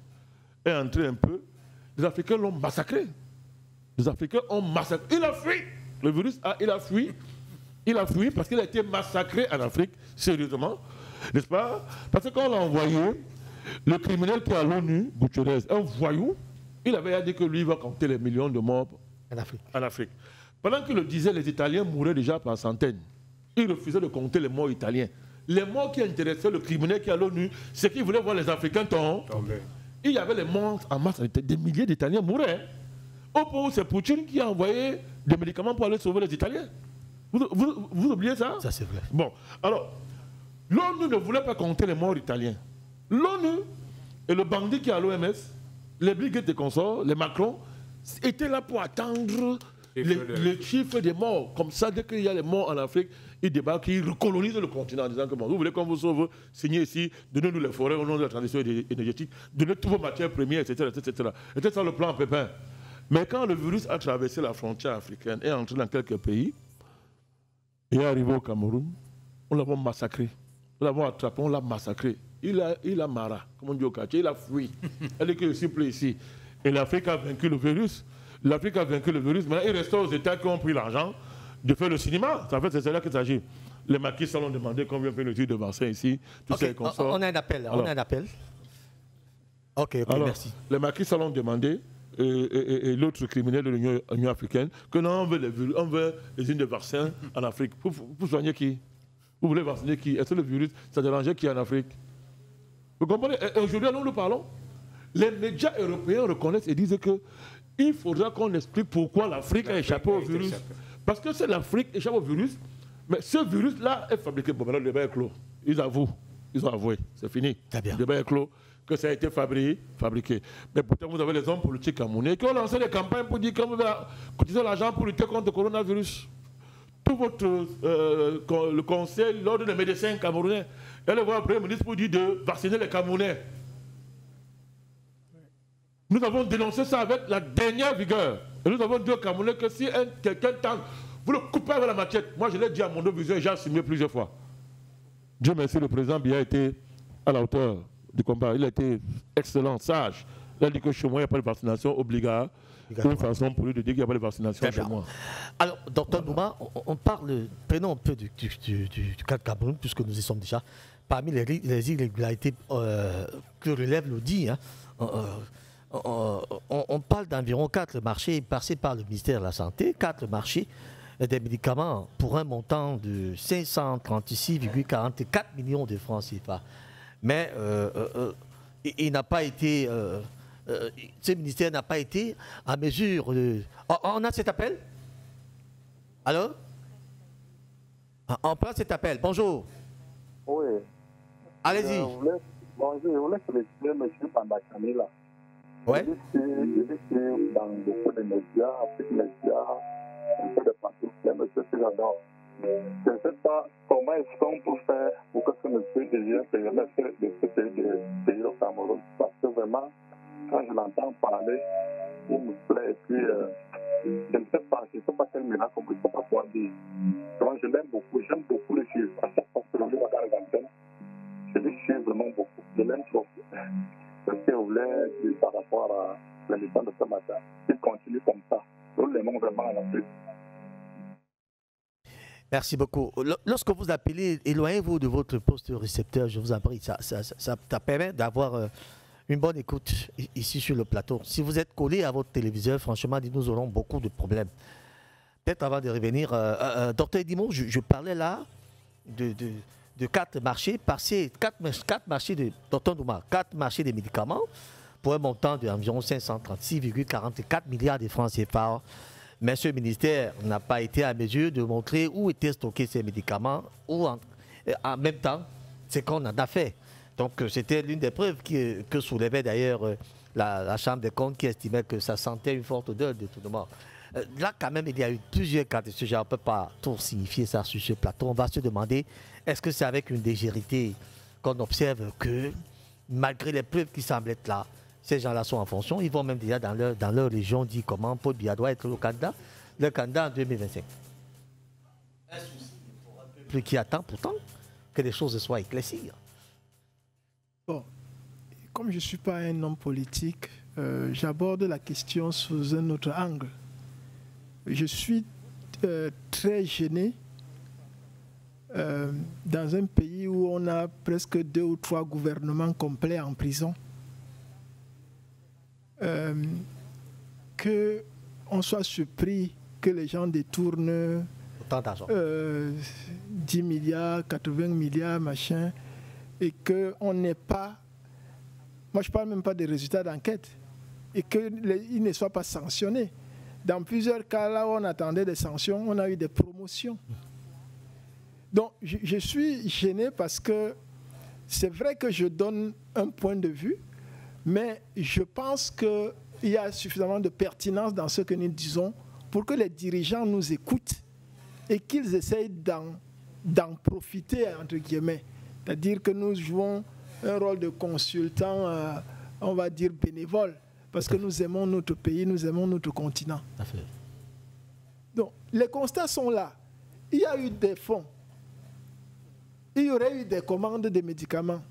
est entré un peu. Les Africains l'ont massacré. Les Africains ont massacré. Il a fui. Le virus, il a fui. Il a fui parce qu'il a été massacré en Afrique, sérieusement. N'est-ce pas? Parce que quand on l'a envoyé, le criminel qui est à l'ONU, Guterres, un voyou, il avait dit que lui va compter les millions de morts en Afrique. Pendant qu'il le disait, les Italiens mouraient déjà par centaines. Il refusait de compter les morts italiens. Les morts qui intéressaient le criminel qui est à l'ONU, c'est qu'il voulait voir les Africains tomber. Il y avait les morts en masse, des milliers d'Italiens mouraient. Au point où c'est Poutine qui a envoyé des médicaments pour aller sauver les Italiens. Vous oubliez ça? Ça, c'est vrai. Bon, alors, l'ONU ne voulait pas compter les morts italiens. L'ONU et le bandit qui est à l'OMS, les Bill Gates et consorts, les Macron, étaient là pour attendre les chiffres des morts. Comme ça, dès qu'il y a les morts en Afrique, ils débarquent, ils recolonisent le continent en disant que bon, vous voulez qu'on vous sauve, signez ici, donnez-nous les forêts au nom de la transition énergétique, donnez toutes vos matières premières, etc. C'était ça le plan Pépin. Mais quand le virus a traversé la frontière africaine et est entré dans quelques pays, et est arrivé au Cameroun, on l'a massacré. Nous l'avons attrapé, on l'a massacré. Il a marre, comme on dit au quartier, il a fui. Elle est que je suis ici. Et l'Afrique a vaincu le virus. L'Afrique a vaincu le virus. Maintenant, il reste aux États qui ont pris l'argent de faire le cinéma. En fait, c'est cela qu'il s'agit. Les Macky Sall ont demandé qu'on vienne faire une étude de vaccin ici. Okay, on a un appel. Alors, on a un appel. Ok, alors, merci. Les Macky Sall ont demandé, et l'autre criminel de l'Union africaine, que non, on veut les usines de vaccins en Afrique. Pour soigner qui? Vous voulez vacciner qui? Est-ce que le virus, ça dérangeait qui en Afrique? Vous comprenez? Aujourd'hui, nous parlons. Les médias européens reconnaissent et disent qu'il faudra qu'on explique pourquoi l'Afrique a échappé au virus. Parce que c'est l'Afrique qui échappe au virus. Mais ce virus-là est fabriqué. Bon, maintenant, le débat est clos. Ils avouent. Ils ont avoué. C'est fini. Le débat est clos. Que ça a été fabriqué. Mais pourtant, vous avez les hommes politiques camerounais qui ont lancé des campagnes pour dire qu'on va cotiser l'argent pour lutter contre le coronavirus. Tout le conseil, l'ordre des médecins camerounais, et le voir le Premier ministre pour dire de vacciner les Camerounais. Nous avons dénoncé ça avec la dernière vigueur. Et nous avons dit aux Camerounais que si quelqu'un tente, vous le coupez avec la machette. Moi, je l'ai dit à mon viseur et j'ai assumé plusieurs fois. Dieu merci, le président Biya a été à la hauteur du combat. Il a été excellent, sage. Il a dit que chez moi, il n'y a pas de vaccination obligatoire. C'est une façon pour lui de dire qu'il n'y a pas de vaccination chez moi. Alors, docteur Nouma, on parle, prenons un peu du cas de Cameroun, puisque nous y sommes déjà. Parmi les irrégularités que relève l'ODI, hein, on parle d'environ 4 marchés passés par le ministère de la Santé, 4 marchés des médicaments pour un montant de 536,44 millions de francs CFA. Mais il n'a pas été, ce ministère n'a pas été à mesure de... On a cet appel? Allô? On prend cet appel. Bonjour. Oui. Allez-y. Bonjour, je voulais féliciter M. Pandakani là. Ouais. Je dis que dans beaucoup de médias, Afrique Médias, un peu de partout, c'est M. Filador. Je ne sais pas comment est-ce qu'on peut faire pour que ce monsieur devienne périmètre de ce pays au Cameroun. Parce que vraiment, quand je l'entends parler, il me plaît. Et puis, je ne sais pas quel miracle on peut pas pouvoir dire. Moi, je l'aime beaucoup, j'aime beaucoup le suivre. À chaque fois que je le vois dans les antennes, je le suis vraiment beaucoup. Je l'aime trop. Ce que je voulais dire par rapport à l'émission de ce matin, il continue comme ça. Nous l'aimons vraiment en Afrique. Merci beaucoup. Lorsque vous appelez, éloignez-vous de votre poste récepteur, je vous en prie. Ça permet d'avoir une bonne écoute ici sur le plateau. Si vous êtes collé à votre téléviseur, franchement, nous aurons beaucoup de problèmes. Peut-être avant de revenir, docteur Edimon, je parlais là de 4 marchés passés, 4 marchés de docteur Nouma, 4 marchés des médicaments pour un montant d'environ 536,44 milliards de francs CFA. Mais ce ministère n'a pas été à mesure de montrer où étaient stockés ces médicaments ou en même temps, c'est qu'on en a fait. Donc c'était l'une des preuves que soulevait d'ailleurs la Chambre des comptes qui estimait que ça sentait une forte odeur de tout le monde. Là quand même, il y a eu plusieurs cas de ce genre. On ne peut pas tout signifier ça sur ce plateau. On va se demander, est-ce que c'est avec une légèreté qu'on observe que malgré les preuves qui semblent être là, ces gens-là sont en fonction, ils vont même déjà dans leur région dire comment Paul Biya doit être le candidat en 2025. Un souci pour un peuple qui attend pourtant que les choses soient éclaircies. Bon, comme je ne suis pas un homme politique, j'aborde la question sous un autre angle. Je suis très gêné dans un pays où on a presque 2 ou 3 gouvernements complets en prison. Qu'on soit surpris que les gens détournent 10 milliards, 80 milliards, machin, et qu'on n'ait pas, moi je ne parle même pas des résultats d'enquête, et qu'ils ne soient pas sanctionnés. Dans plusieurs cas, là où on attendait des sanctions, on a eu des promotions. Donc je suis gêné parce que c'est vrai que je donne un point de vue, mais je pense qu'il y a suffisamment de pertinence dans ce que nous disons pour que les dirigeants nous écoutent et qu'ils essayent d'en profiter, entre guillemets. C'est-à-dire que nous jouons un rôle de consultant, on va dire bénévole, parce que nous aimons notre pays, nous aimons notre continent. Donc, les constats sont là. Il y a eu des fonds. Il y aurait eu des commandes de médicaments.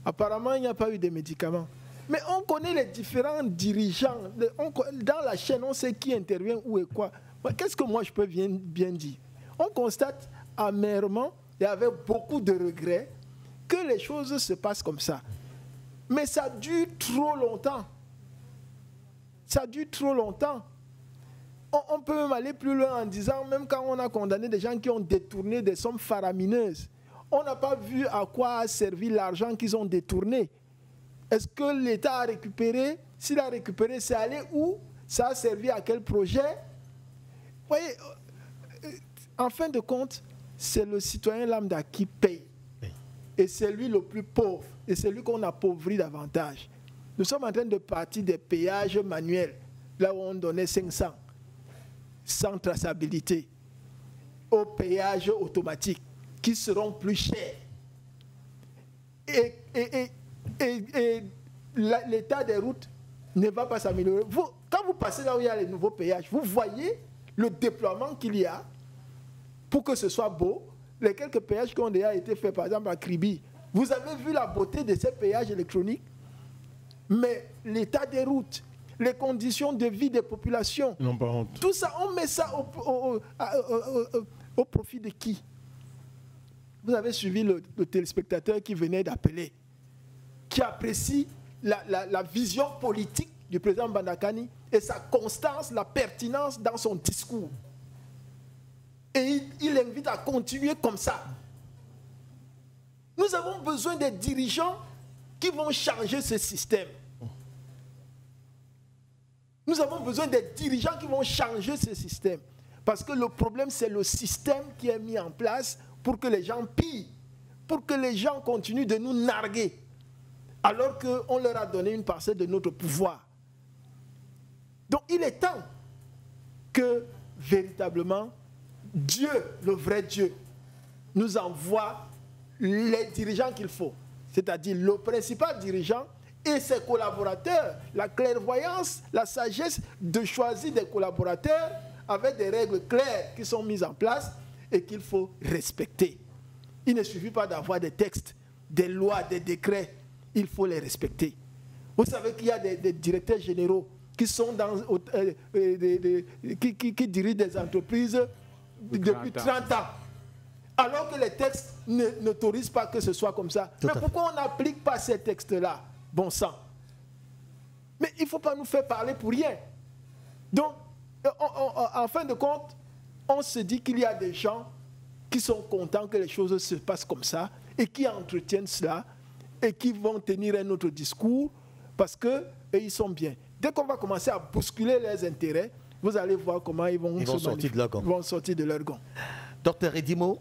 Apparemment, il n'y a pas eu de médicaments. Mais on connaît les différents dirigeants. Dans la chaîne, on sait qui intervient, où et quoi. Qu'est-ce que moi je peux bien dire? On constate amèrement et avec beaucoup de regrets que les choses se passent comme ça. Mais ça dure trop longtemps. Ça dure trop longtemps. On peut même aller plus loin en disant, même quand on a condamné des gens qui ont détourné des sommes faramineuses, on n'a pas vu à quoi a servi l'argent qu'ils ont détourné. Est-ce que l'État a récupéré? S'il a récupéré, c'est allé où? Ça a servi à quel projet? Vous voyez, en fin de compte, c'est le citoyen lambda qui paye. Et c'est lui le plus pauvre. Et c'est lui qu'on appauvrit davantage. Nous sommes en train de partir des péages manuels, là où on donnait 500, sans traçabilité, aux péages automatiques, qui seront plus chers. Et l'état des routes ne va pas s'améliorer. Quand vous passez là où il y a les nouveaux péages, vous voyez le déploiement qu'il y a pour que ce soit beau. Les quelques péages qui ont déjà été faits, par exemple à Kribi, vous avez vu la beauté de ces péages électroniques, mais l'état des routes, les conditions de vie des populations, Ils n'ont pas honte. tout ça, on met ça au profit de qui? Vous avez suivi le téléspectateur qui venait d'appeler, qui apprécie la vision politique du président Bandakani et sa constance, la pertinence dans son discours. Et il invite à continuer comme ça. Nous avons besoin des dirigeants qui vont changer ce système. Nous avons besoin des dirigeants qui vont changer ce système. Parce que le problème, c'est le système qui est mis en place pour que les gens pillent, pour que les gens continuent de nous narguer, alors qu'on leur a donné une parcelle de notre pouvoir. Donc il est temps que, véritablement, Dieu, le vrai Dieu, nous envoie les dirigeants qu'il faut. C'est-à-dire le principal dirigeant et ses collaborateurs, la clairvoyance, la sagesse de choisir des collaborateurs avec des règles claires qui sont mises en place et qu'il faut respecter. Il ne suffit pas d'avoir des textes, des lois, des décrets. Il faut les respecter. Vous savez qu'il y a des directeurs généraux qui sont qui dirigent des entreprises depuis 30 ans. Alors que les textes n'autorisent pas que ce soit comme ça. Mais pourquoi on n'applique pas ces textes-là? Bon sang. Mais il ne faut pas nous faire parler pour rien. Donc, en fin de compte, on se dit qu'il y a des gens qui sont contents que les choses se passent comme ça et qui entretiennent cela et qui vont tenir un autre discours parce qu'ils sont bien. Dès qu'on va commencer à bousculer leurs intérêts, vous allez voir comment ils vont sortir de leur gond. Docteur Edimo,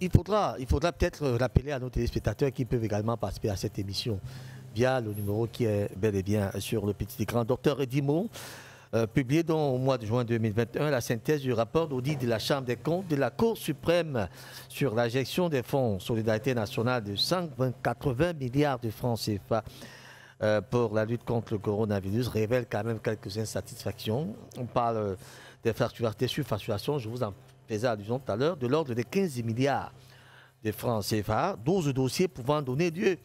il faudra peut-être rappeler à nos téléspectateurs qui peuvent également participer à cette émission via le numéro qui est bel et bien sur le petit écran. Docteur Edimo, publié au mois de juin 2021, la synthèse du rapport d'audit de la Chambre des comptes de la Cour suprême sur la gestion des fonds Solidarité nationale de 180 milliards de francs CFA pour la lutte contre le coronavirus révèle quand même quelques insatisfactions. On parle des surfacturations, je vous en faisais allusion tout à l'heure, de l'ordre de 15 milliards de francs CFA, 12 dossiers pouvant donner lieu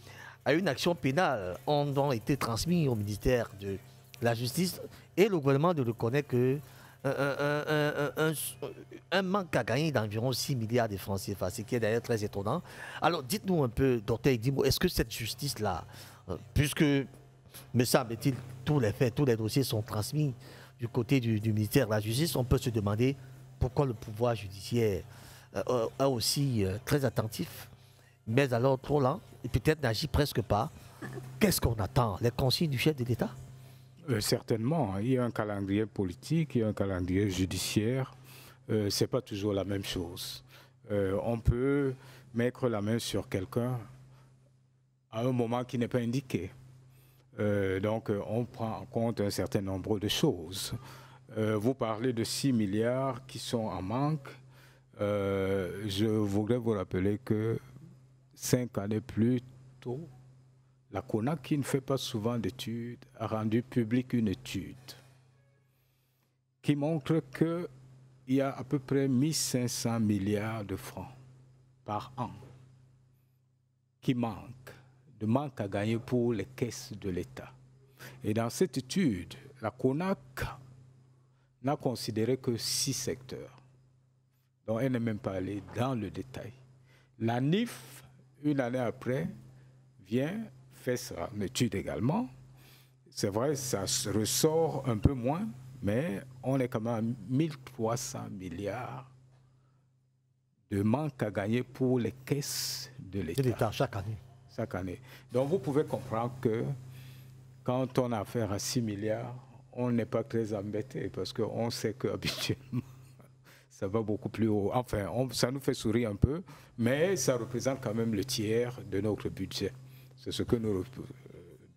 à une action pénale ont été transmis au ministère de la Justice et le gouvernement ne reconnaît que un manque à gagner d'environ 6 milliards de francs CFA, ce qui est d'ailleurs très étonnant. Alors dites-nous un peu, docteur Edimo, est-ce que cette justice-là, puisque, me semble-t-il, tous les faits, tous les dossiers sont transmis du côté du ministère de la Justice, on peut se demander pourquoi le pouvoir judiciaire est aussi très attentif, mais alors trop lent, et peut-être n'agit presque pas. Qu'est-ce qu'on attend? Les consignes du chef de l'État? Certainement, il y a un calendrier politique, il y a un calendrier judiciaire. Ce n'est pas toujours la même chose. On peut mettre la main sur quelqu'un à un moment qui n'est pas indiqué. Donc, on prend en compte un certain nombre de choses. Vous parlez de 6 milliards qui sont en manque. Je voudrais vous rappeler que 5 années plus tôt, la CONAC, qui ne fait pas souvent d'études, a rendu publique une étude qui montre qu'il y a à peu près 1500 milliards de francs par an qui manquent, de manque à gagner pour les caisses de l'État. Et dans cette étude, la CONAC n'a considéré que 6 secteurs. Donc, elle n'est même pas allée dans le détail. La NIF, une année après, vient faire son étude également. C'est vrai, ça se ressort un peu moins, mais on est quand même à 1300 milliards de manque à gagner pour les caisses de l'État. Chaque année. Chaque année. Donc, vous pouvez comprendre que quand on a affaire à 6 milliards, on n'est pas très embêté parce qu'on sait qu'habituellement, ça va beaucoup plus haut. Enfin, ça nous fait sourire un peu, mais ça représente quand même le tiers de notre budget. C'est ce que nous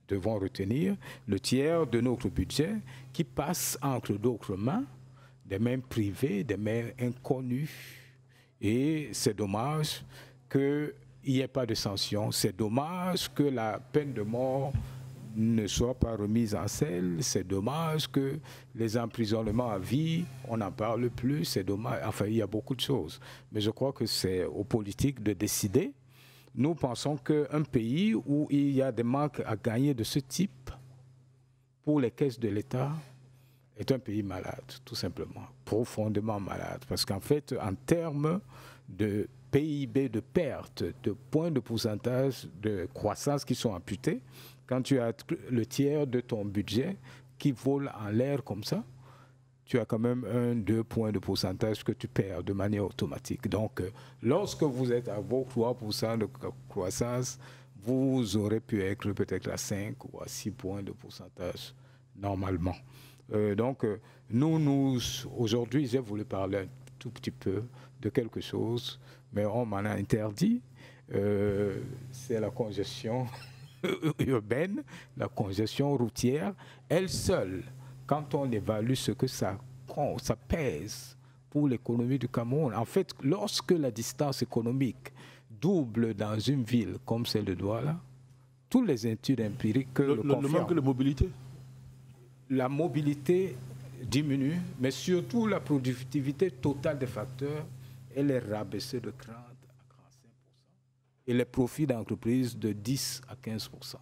devons retenir. Le tiers de notre budget qui passe entre d'autres mains, des mains privées, des mains inconnues. Et c'est dommage qu'il n'y ait pas de sanction. C'est dommage que la peine de mort ne soit pas remise en selle. C'est dommage que les emprisonnements à vie, on n'en parle plus. C'est dommage. Enfin, il y a beaucoup de choses. Mais je crois que c'est aux politiques de décider. Nous pensons qu'un pays où il y a des manques à gagner de ce type pour les caisses de l'État est un pays malade, tout simplement, profondément malade. Parce qu'en fait, en termes de PIB, de perte, de points de pourcentage de croissance qui sont amputés, quand tu as le tiers de ton budget qui vole en l'air comme ça, tu as quand même 1-2 points de pourcentage que tu perds de manière automatique. Donc, lorsque vous êtes à vos 3% de croissance, vous aurez pu être peut-être à 5 ou à 6 points de pourcentage normalement. Donc, nous aujourd'hui, j'ai voulu parler un tout petit peu de quelque chose, mais on m'en a interdit. C'est la congestion urbaine, la congestion routière. Elle seule, quand on évalue ce que ça pèse pour l'économie du Cameroun, en fait, lorsque la distance économique double dans une ville comme celle de Douala, toutes les études empiriques le confirment. Le manque de mobilité. La mobilité diminue, mais surtout la productivité totale des facteurs, elle est rabaissée de 30 à 45%. Et les profits d'entreprise de 10 à 15%.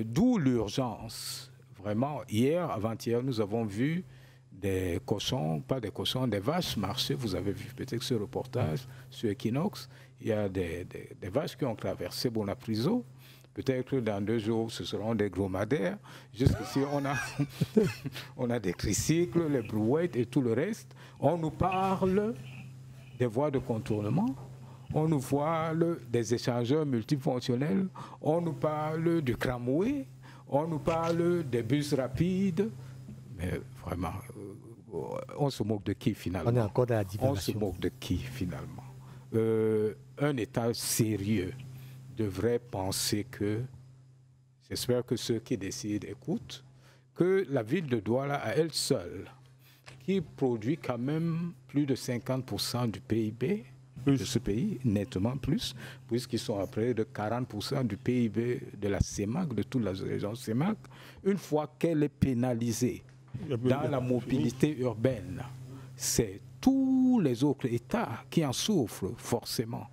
D'où l'urgence. Vraiment, hier, avant-hier, nous avons vu des cochons, pas des cochons, des vaches marcher. Vous avez vu peut-être ce reportage sur Equinox. Il y a des vaches qui ont traversé Bonapriso. Peut-être que dans 2 jours, ce seront des dromadaires. Jusqu'ici, on a des tricycles, les brouettes et tout le reste. On nous parle des voies de contournement. On nous parle des échangeurs multifonctionnels. On nous parle du tramway. On nous parle des bus rapides. Mais vraiment, on se moque de qui finalement? On est encore dans la divulgation. On se moque de qui finalement? Un État sérieux devrait penser que, j'espère que ceux qui décident écoutent, que la ville de Douala à elle seule, qui produit quand même plus de 50% du PIB de ce pays, nettement plus, puisqu'ils sont à près de 40% du PIB de la CEMAC, de toute la région CEMAC, une fois qu'elle est pénalisée dans la mobilité urbaine, c'est tous les autres États qui en souffrent forcément.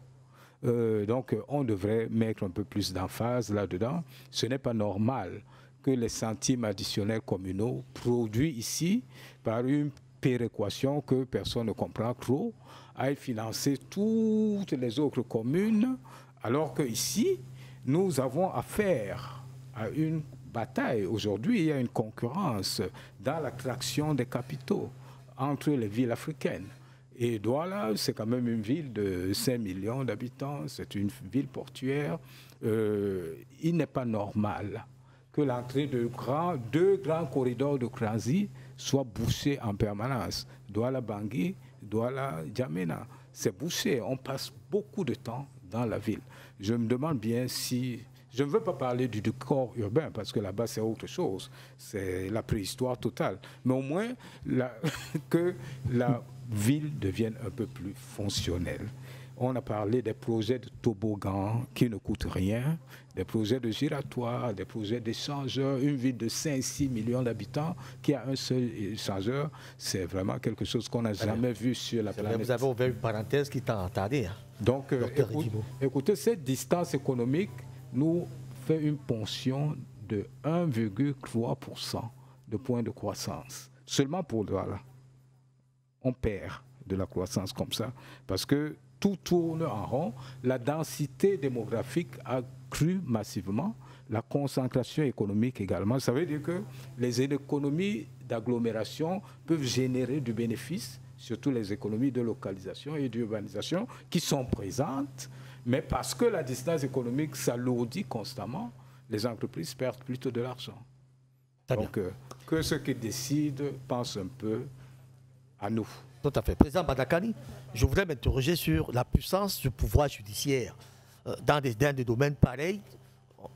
Donc, on devrait mettre un peu plus d'emphase là-dedans. Ce n'est pas normal que les centimes additionnels communaux produits ici par une péréquation que personne ne comprend trop aillent financer toutes les autres communes, alors qu'ici, nous avons affaire à une bataille. Aujourd'hui, il y a une concurrence dans l'attraction des capitaux entre les villes africaines. Et Douala, c'est quand même une ville de 5 millions d'habitants, c'est une ville portuaire. Il n'est pas normal que l'entrée de deux grands corridors de transit soient bouchés en permanence. Douala-Bangui, Douala-Djamena, c'est bouché. On passe beaucoup de temps dans la ville. Je me demande bien si... Je ne veux pas parler du décor urbain, parce que là-bas, c'est autre chose. C'est la préhistoire totale. Mais au moins, que la ville devienne un peu plus fonctionnelle. On a parlé des projets de toboggan qui ne coûtent rien, des projets de giratoires, des projets d'échangeurs. Une ville de 5-6 millions d'habitants qui a un seul échangeur, c'est vraiment quelque chose qu'on n'a jamais vu sur la planète. Vous avez ouvert une parenthèse qui t'a entendu. Donc, écoutez, cette distance économique nous fait une ponction de 1,3% de points de croissance. Seulement pour Douala. On perd de la croissance comme ça, parce que tout tourne en rond. La densité démographique a cru massivement, la concentration économique également. Ça veut dire que les économies d'agglomération peuvent générer du bénéfice, surtout les économies de localisation et d'urbanisation qui sont présentes, mais parce que la distance économique s'alourdit constamment, les entreprises perdent plutôt de l'argent. Donc, que ceux qui décident pensent un peu à nous. Tout à fait. Président Badakani, je voudrais m'interroger sur la puissance du pouvoir judiciaire. Dans des domaines pareils,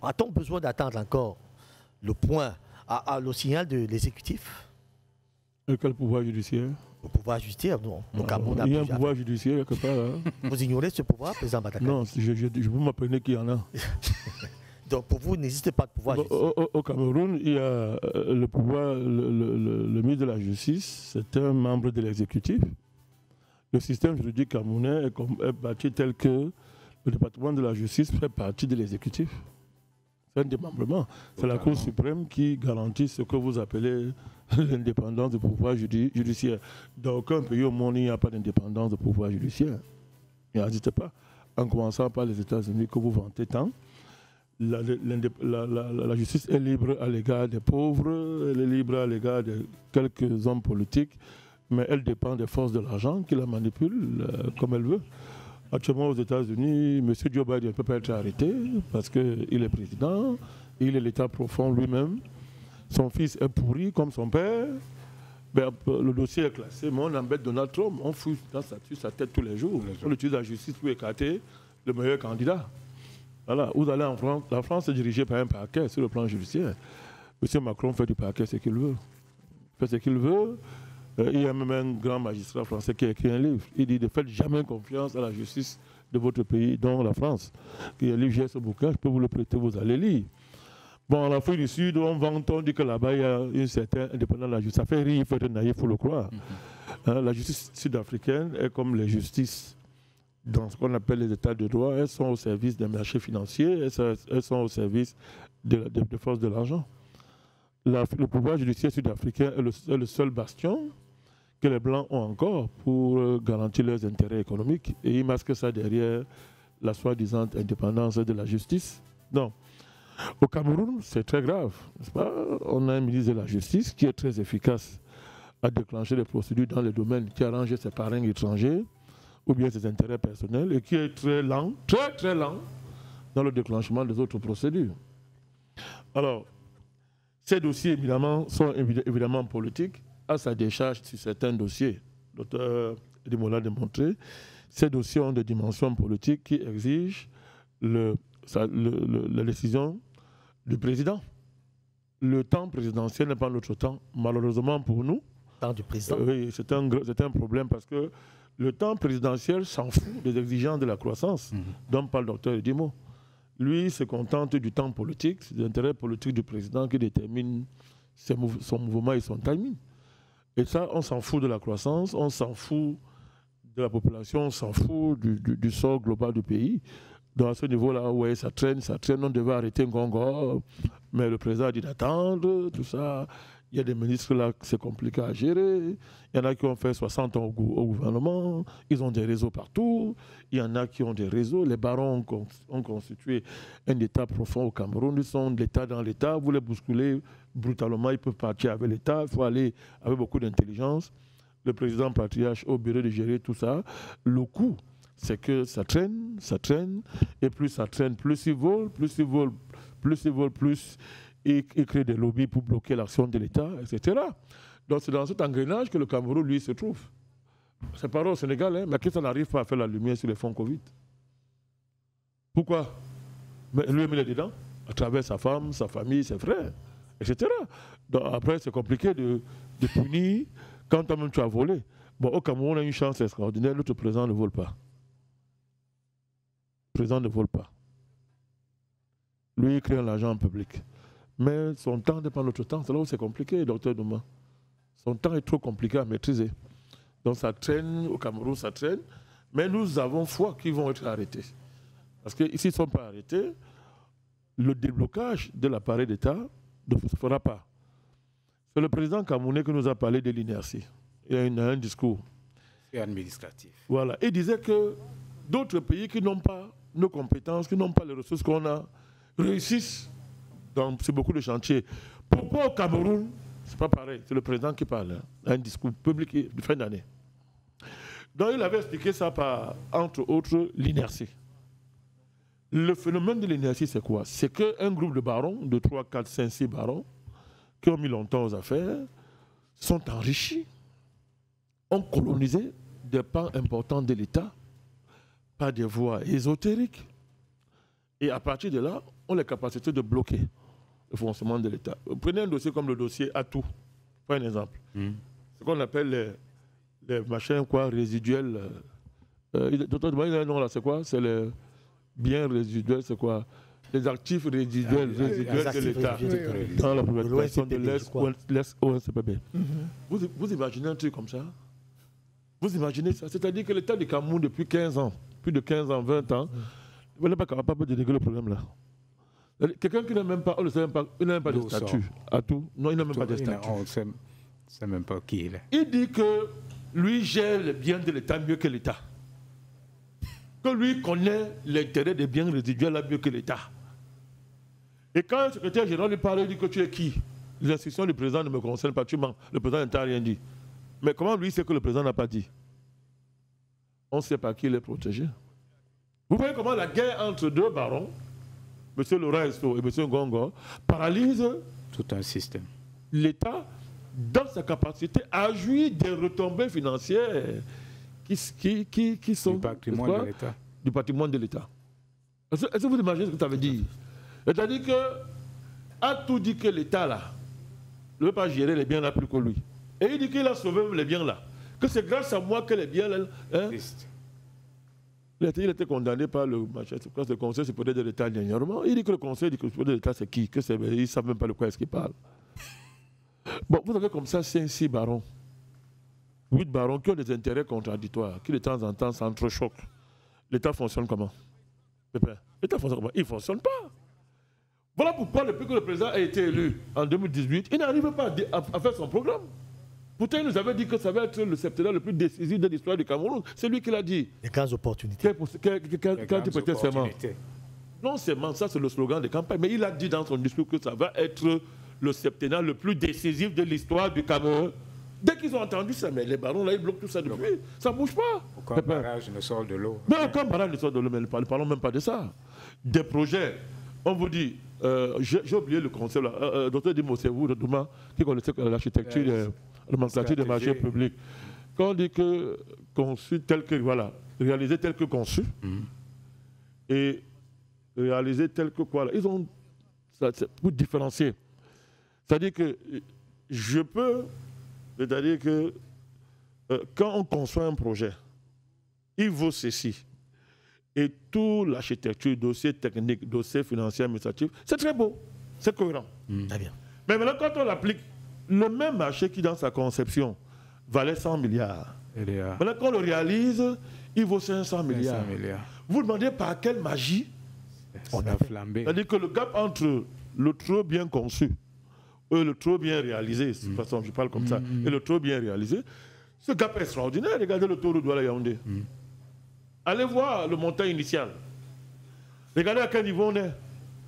a-t-on besoin d'attendre encore le point, le signal de l'exécutif? Quel pouvoir judiciaire? Le pouvoir judiciaire, non. Il y a un pouvoir judiciaire quelque part. Hein? Vous ignorez ce pouvoir, président Badakani? Non, je vous m'apprenez qu'il y en a. Donc pour vous, il n'existe pas de pouvoir judiciaire. Au Cameroun, il y a le pouvoir, le ministre de la Justice, c'est un membre de l'exécutif. Le système juridique camerounais est bâti tel que le département de la justice fait partie de l'exécutif. C'est un démembrement. C'est la Cour suprême qui garantit ce que vous appelez l'indépendance du pouvoir judiciaire. Dans aucun pays au monde, il n'y a pas d'indépendance du pouvoir judiciaire. Il n'existe pas. En commençant par les États-Unis que vous vantez tant, la justice est libre à l'égard des pauvres, elle est libre à l'égard de quelques hommes politiques, mais elle dépend des forces de l'argent qui la manipulent comme elle veut. Actuellement aux États-Unis, M. Joe Biden ne peut pas être arrêté parce qu'il est président, il est l'État profond lui-même. Son fils est pourri comme son père. Ben, le dossier est classé, mais on embête Donald Trump. On fouille dans sa tête tous les jours. On utilise la justice pour écarter le meilleur candidat. Voilà, vous allez en France. La France est dirigée par un parquet sur le plan judiciaire. M. Macron fait du parquet ce qu'il veut. Il fait ce qu'il veut. Il y a même un grand magistrat français qui a écrit un livre. Il dit ne faites jamais confiance à la justice de votre pays, dont la France. Il y a un livre, j'ai ce bouquin, je peux vous le prêter, vous allez lire. Bon, en Afrique du Sud, on dit que là-bas, il y a une certaine indépendance de la justice. Ça fait rire, il faut être naïf, il faut le croire. La justice sud-africaine est comme les justices dans ce qu'on appelle les états de droit. Elles sont au service des marchés financiers, elles sont au service des forces de l'argent. Le pouvoir judiciaire sud-africain est le seul bastion que les Blancs ont encore pour garantir leurs intérêts économiques. Et ils masquent ça derrière la soi-disant indépendance de la justice. Non. Au Cameroun, c'est très grave, n'est-ce pas? On a un ministre de la Justice qui est très efficace à déclencher les procédures dans les domaines qui arrangent ses parrains étrangers ou bien ses intérêts personnels et qui est très lent dans le déclenchement des autres procédures. Alors, ces dossiers, évidemment, sont évidemment politiques. À sa décharge sur certains dossiers, le docteur Edimola l'a démontré, ces dossiers ont des dimensions politiques qui exigent la décision du président. Le temps présidentiel n'est pas notre temps, malheureusement pour nous. Le temps du président. Oui, c'est un problème parce que le temps présidentiel s'en fout des exigences de la croissance, dont parle le docteur Edimo. Lui se contente du temps politique, c'est l'intérêt politique du président qui détermine son mouvement et son timing. Et ça, on s'en fout de la croissance, on s'en fout de la population, on s'en fout du sort global du pays. Donc à ce niveau-là, ouais, ça traîne, on devait arrêter Ngongo, mais le président a dit d'attendre, tout ça. Il y a des ministres là que c'est compliqué à gérer. Il y en a qui ont fait 60 ans au gouvernement, ils ont des réseaux partout. Il y en a qui ont des réseaux. Les barons ont constitué un État profond au Cameroun. Ils sont l'État dans l'État. Vous les bousculez brutalement, ils peuvent partir avec l'État. Il faut aller avec beaucoup d'intelligence. Le président patriarche au bureau de gérer tout ça. Le coût, c'est que ça traîne. Et plus ça traîne, plus ils volent, plus ils créent des lobbies pour bloquer l'action de l'État, etc. Donc c'est dans cet engrenage que le Cameroun, lui, se trouve. C'est pas au Sénégal, hein, mais que ça n'arrive pas à faire la lumière sur les fonds Covid. Pourquoi? Mais lui, il est dedans, à travers sa femme, sa famille, ses frères, etc. Donc après, c'est compliqué de punir quand toi-même tu as volé. Bon, au Cameroun, on a une chance extraordinaire, notre président ne vole pas. Le président ne vole pas. Lui, il crée l'argent en public. Mais son temps n'est pas notre temps. C'est là où c'est compliqué, docteur Douma. Son temps est trop compliqué à maîtriser. Donc ça traîne, au Cameroun ça traîne. Mais nous avons foi qu'ils vont être arrêtés. Parce que s'ils ne sont pas arrêtés, le déblocage de l'appareil d'État ne se fera pas. C'est le président camerounais qui nous a parlé de l'inertie. Il y a un discours. Et administratif. Voilà. Il disait que d'autres pays qui n'ont pas nos compétences, qui n'ont pas les ressources qu'on a, réussissent dans beaucoup de chantiers. Pourquoi au Cameroun, c'est pas pareil, c'est le président qui parle, hein, un discours public de fin d'année. Donc il avait expliqué ça par, entre autres, l'inertie. Le phénomène de l'inertie, c'est quoi? C'est qu'un groupe de barons, de 3, 4, 5, 6 barons, qui ont mis longtemps aux affaires, sont enrichis, ont colonisé des pans importants de l'État par des voies ésotériques. Et à partir de là, on a la capacité de bloquer le fonctionnement de l'État. Prenez un dossier comme le dossier Atout, pour un exemple. Ce qu'on appelle les machins résiduels. Docteur, il y a un nom là, c'est quoi? C'est les biens résiduels, c'est quoi? Les actifs résiduels, de l'État dans la privatisation de l'ONCPB. Vous imaginez un truc comme ça? Vous imaginez ça? C'est-à-dire que l'État du Cameroun, depuis 15 ans, plus de 15 ans, 20 ans, il n'est pas capable de régler le problème là. Quelqu'un qui n'a même pas, on ne sait même pas, il n'a même pas de statut. À tout. Non, il n'a même pas de statut. On ne sait même pas qui il est. Il dit que lui gère les biens de l'État mieux que l'État. Que lui connaît l'intérêt des biens résiduels là mieux que l'État. Et quand le secrétaire général lui parle, il dit que tu es qui? Les instructions du président ne me concernent pas, tu mens. Le président n'a rien dit. Mais comment lui sait que le président n'a pas dit? On ne sait pas qui il est protégé. Vous voyez comment la guerre entre deux barons, M. Laurent Esso et M. Ngongo, paralyse tout un système. L'État dans sa capacité à jouir des retombées financières qui sont du patrimoine de l'État. Du patrimoine de l'État. Est-ce que vous imaginez ce que ça veut dire? C'est-à-dire que a tout dit que l'État là ne veut pas gérer les biens là plus que lui. Et il dit qu'il a sauvé les biens là. Que c'est grâce à moi que les biens là. Hein, il était condamné par le Conseil supérieur de l'État dernièrement. Il dit que le Conseil supérieur de l'État, c'est qui? Ils ne savent même pas de quoi est-ce qu'il parle. Bon, vous avez comme ça 5-6 barons. 8 barons qui ont des intérêts contradictoires, qui de temps en temps s'entrechoquent. L'État fonctionne comment? L'État fonctionne comment? Il ne fonctionne pas. Voilà pourquoi, depuis que le président a été élu en 2018, il n'arrive pas à faire son programme. Pourtant, il nous avait dit que ça va être le septennat le plus décisif de l'histoire du Cameroun. C'est lui qui l'a dit. Les grandes opportunités. Quand tu prêtais serment. Non seulement ça, c'est le slogan de campagne, mais il a dit dans son discours que ça va être le septennat le plus décisif de l'histoire du Cameroun. Dès qu'ils ont entendu ça, mais les barons là, ils bloquent tout ça depuis. Ça ne bouge pas. Aucun barrage ne sort de l'eau. Mais aucun barrage ne sort de l'eau, mais ne parlons même pas de ça. Des projets, on vous dit, j'ai oublié le conseil là, docteur Dimo, c'est vous, qui connaissez l'architecture, la nomenclature des marchés publics. Quand on dit que conçu tel que, voilà, réalisé tel que conçu, et réalisé tel que quoi, là, ils ont, c'est pour différencier. C'est-à-dire que je peux, c'est-à-dire que quand on conçoit un projet, il vaut ceci. Et tout l'architecture, dossier technique, dossier financier, administratif, c'est très beau, c'est cohérent. Très bien. Mais maintenant, quand on l'applique, le même marché qui, dans sa conception, valait 100 milliards. Maintenant, quand on le réalise, il vaut 500 milliards. Vous demandez par quelle magie on a flambé. C'est-à-dire que le gap entre le trop bien conçu et le trop bien réalisé, de toute façon, je parle comme ça, et le trop bien réalisé, ce gap est extraordinaire. Regardez le taux de Douala Yaoundé. Allez voir le montant initial. Regardez à quel niveau on est.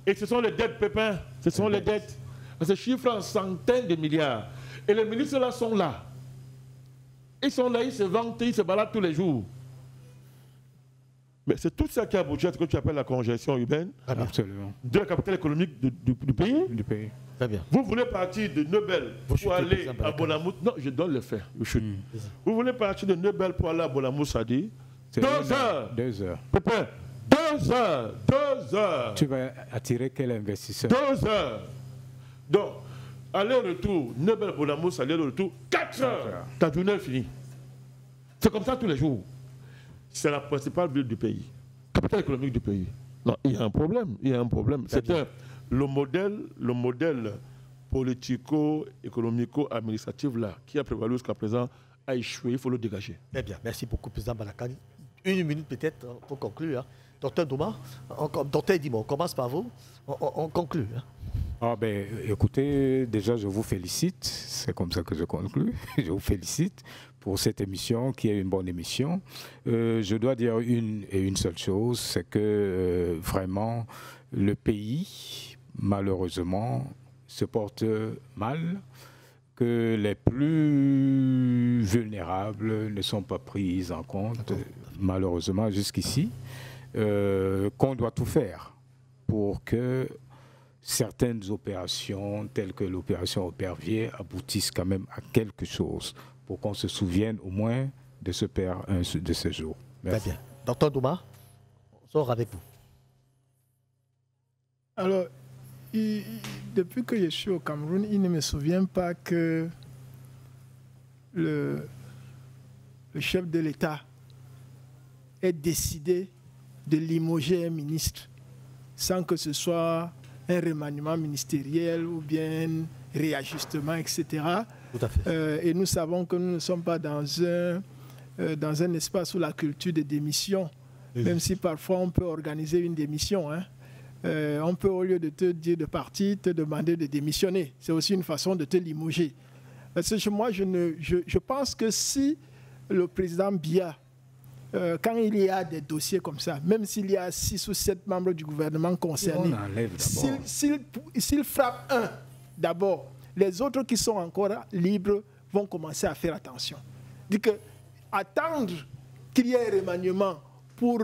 Et ce sont les dettes, Pépin. Ce sont les dettes. Ça se chiffre en centaines de milliards. Et les ministres là sont là. Ils sont là, ils se vantent, ils se baladent tous les jours. Mais c'est tout ça qui a abouti à ce que tu appelles la congestion urbaine. Absolument. De la capitale économique du pays. Très bien. Vous voulez partir de Nebel pour aller à Bonamou. Non, je dois le faire. Vous voulez partir de Nebel pour aller à Bonamou, ça dit 2 heures. 2 heures. Pépin, 2 heures. 2 heures. Tu vas attirer quel investisseur? 2 heures. Donc, aller-retour, Nebel-Bonamous, aller-retour, 4 heures. Ta journée est finie. C'est comme ça tous les jours. C'est la principale ville du pays, capitale économique du pays. Non, il y a un problème. Il y a un problème. C'est le modèle politico-économico-administratif là qui a prévalu jusqu'à présent a échoué. Il faut le dégager. Très bien. Merci beaucoup, président Balakani. 1 minute peut-être pour conclure. Hein. Docteur Douma, docteur Dimo, on commence par vous. On conclut. Hein. Ah écoutez, déjà je vous félicite, c'est comme ça que je conclue, je vous félicite pour cette émission, qui est une bonne émission. Je dois dire une seule chose, c'est que vraiment, le pays, malheureusement, se porte mal, que les plus vulnérables ne sont pas pris en compte, malheureusement, jusqu'ici, qu'on doit tout faire pour que certaines opérations, telles que l'opération Aubervier, aboutissent quand même à quelque chose, pour qu'on se souvienne au moins de ce père de ce jour. Merci. Très bien. Docteur Douma, on sort avec vous. Alors, depuis que je suis au Cameroun, il ne me souvient pas que le chef de l'État ait décidé de limoger un ministre sans que ce soit un remaniement ministériel ou bien un réajustement, etc. Tout à fait. Et nous savons que nous ne sommes pas dans un espace où la culture de démission, même si parfois on peut organiser une démission, hein. On peut, au lieu de te dire de partir, te demander de démissionner. C'est aussi une façon de te limoger. Parce que moi, je pense que si le président Biya, quand il y a des dossiers comme ça, même s'il y a 6 ou 7 membres du gouvernement concernés, s'il frappe un d'abord, les autres qui sont encore libres vont commencer à faire attention. Dit que attendre qu'il y ait un remaniement pour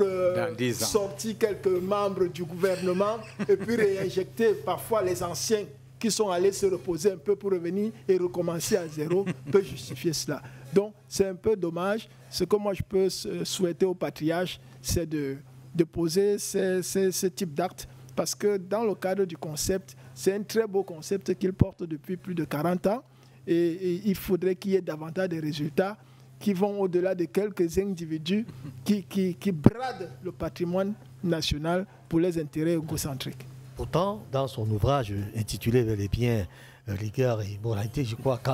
sortir quelques membres du gouvernement et puis réinjecter parfois les anciens qui sont allés se reposer un peu pour revenir et recommencer à zéro peut justifier cela. Donc c'est un peu dommage. Ce que moi je peux souhaiter au patriarche, c'est de poser ce type d'acte, parce que dans le cadre du concept, c'est un très beau concept qu'il porte depuis plus de 40 ans et il faudrait qu'il y ait davantage de résultats qui vont au-delà de quelques individus qui bradent le patrimoine national pour les intérêts égocentriques. Pourtant, dans son ouvrage intitulé Bel et bien Rigueur et moralité, je crois que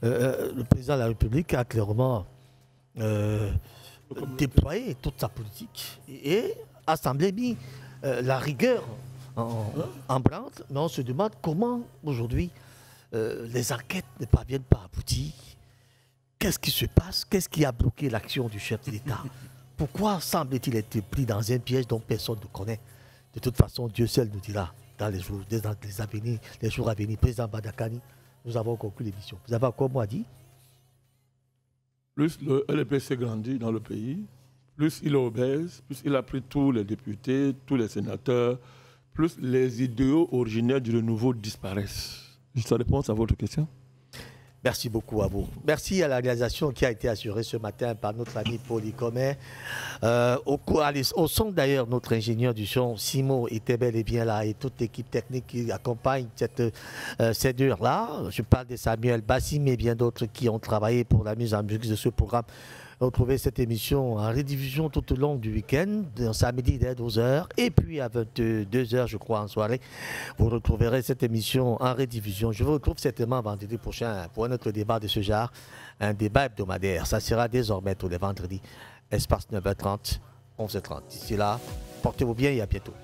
le président de la République a clairement déployé toute sa politique et a semblé mis la rigueur en branle. Mais on se demande comment aujourd'hui les enquêtes ne parviennent pas à aboutir. Qu'est-ce qui se passe? Qu'est-ce qui a bloqué l'action du chef de l'État? Pourquoi semble-t-il être pris dans un piège dont personne ne connaît? De toute façon, Dieu seul nous dira dans les jours à venir. Président Badakani, nous avons conclu l'émission. Vous avez encore mot à dire? Plus le LPC grandit dans le pays, plus il est obèse, plus il a pris tous les députés, tous les sénateurs, plus les idéaux originaires du renouveau disparaissent. Ça répond à votre question? Merci beaucoup à vous. Merci à la réalisation qui a été assurée ce matin par notre ami Paul Icomé. Au son d'ailleurs, notre ingénieur du son, Simo, était bel et bien là, et toute l'équipe technique qui accompagne cette heure-là. Je parle de Samuel Bassim et bien d'autres qui ont travaillé pour la mise en musique de ce programme. Retrouvez cette émission en rediffusion tout au long du week-end, samedi dès 12h, et puis à 22h, je crois, en soirée, vous retrouverez cette émission en rediffusion. Je vous retrouve certainement vendredi prochain pour un autre débat de ce genre, un débat hebdomadaire. Ça sera désormais tous les vendredis, espace 9h30, 11h30. D'ici là, portez-vous bien et à bientôt.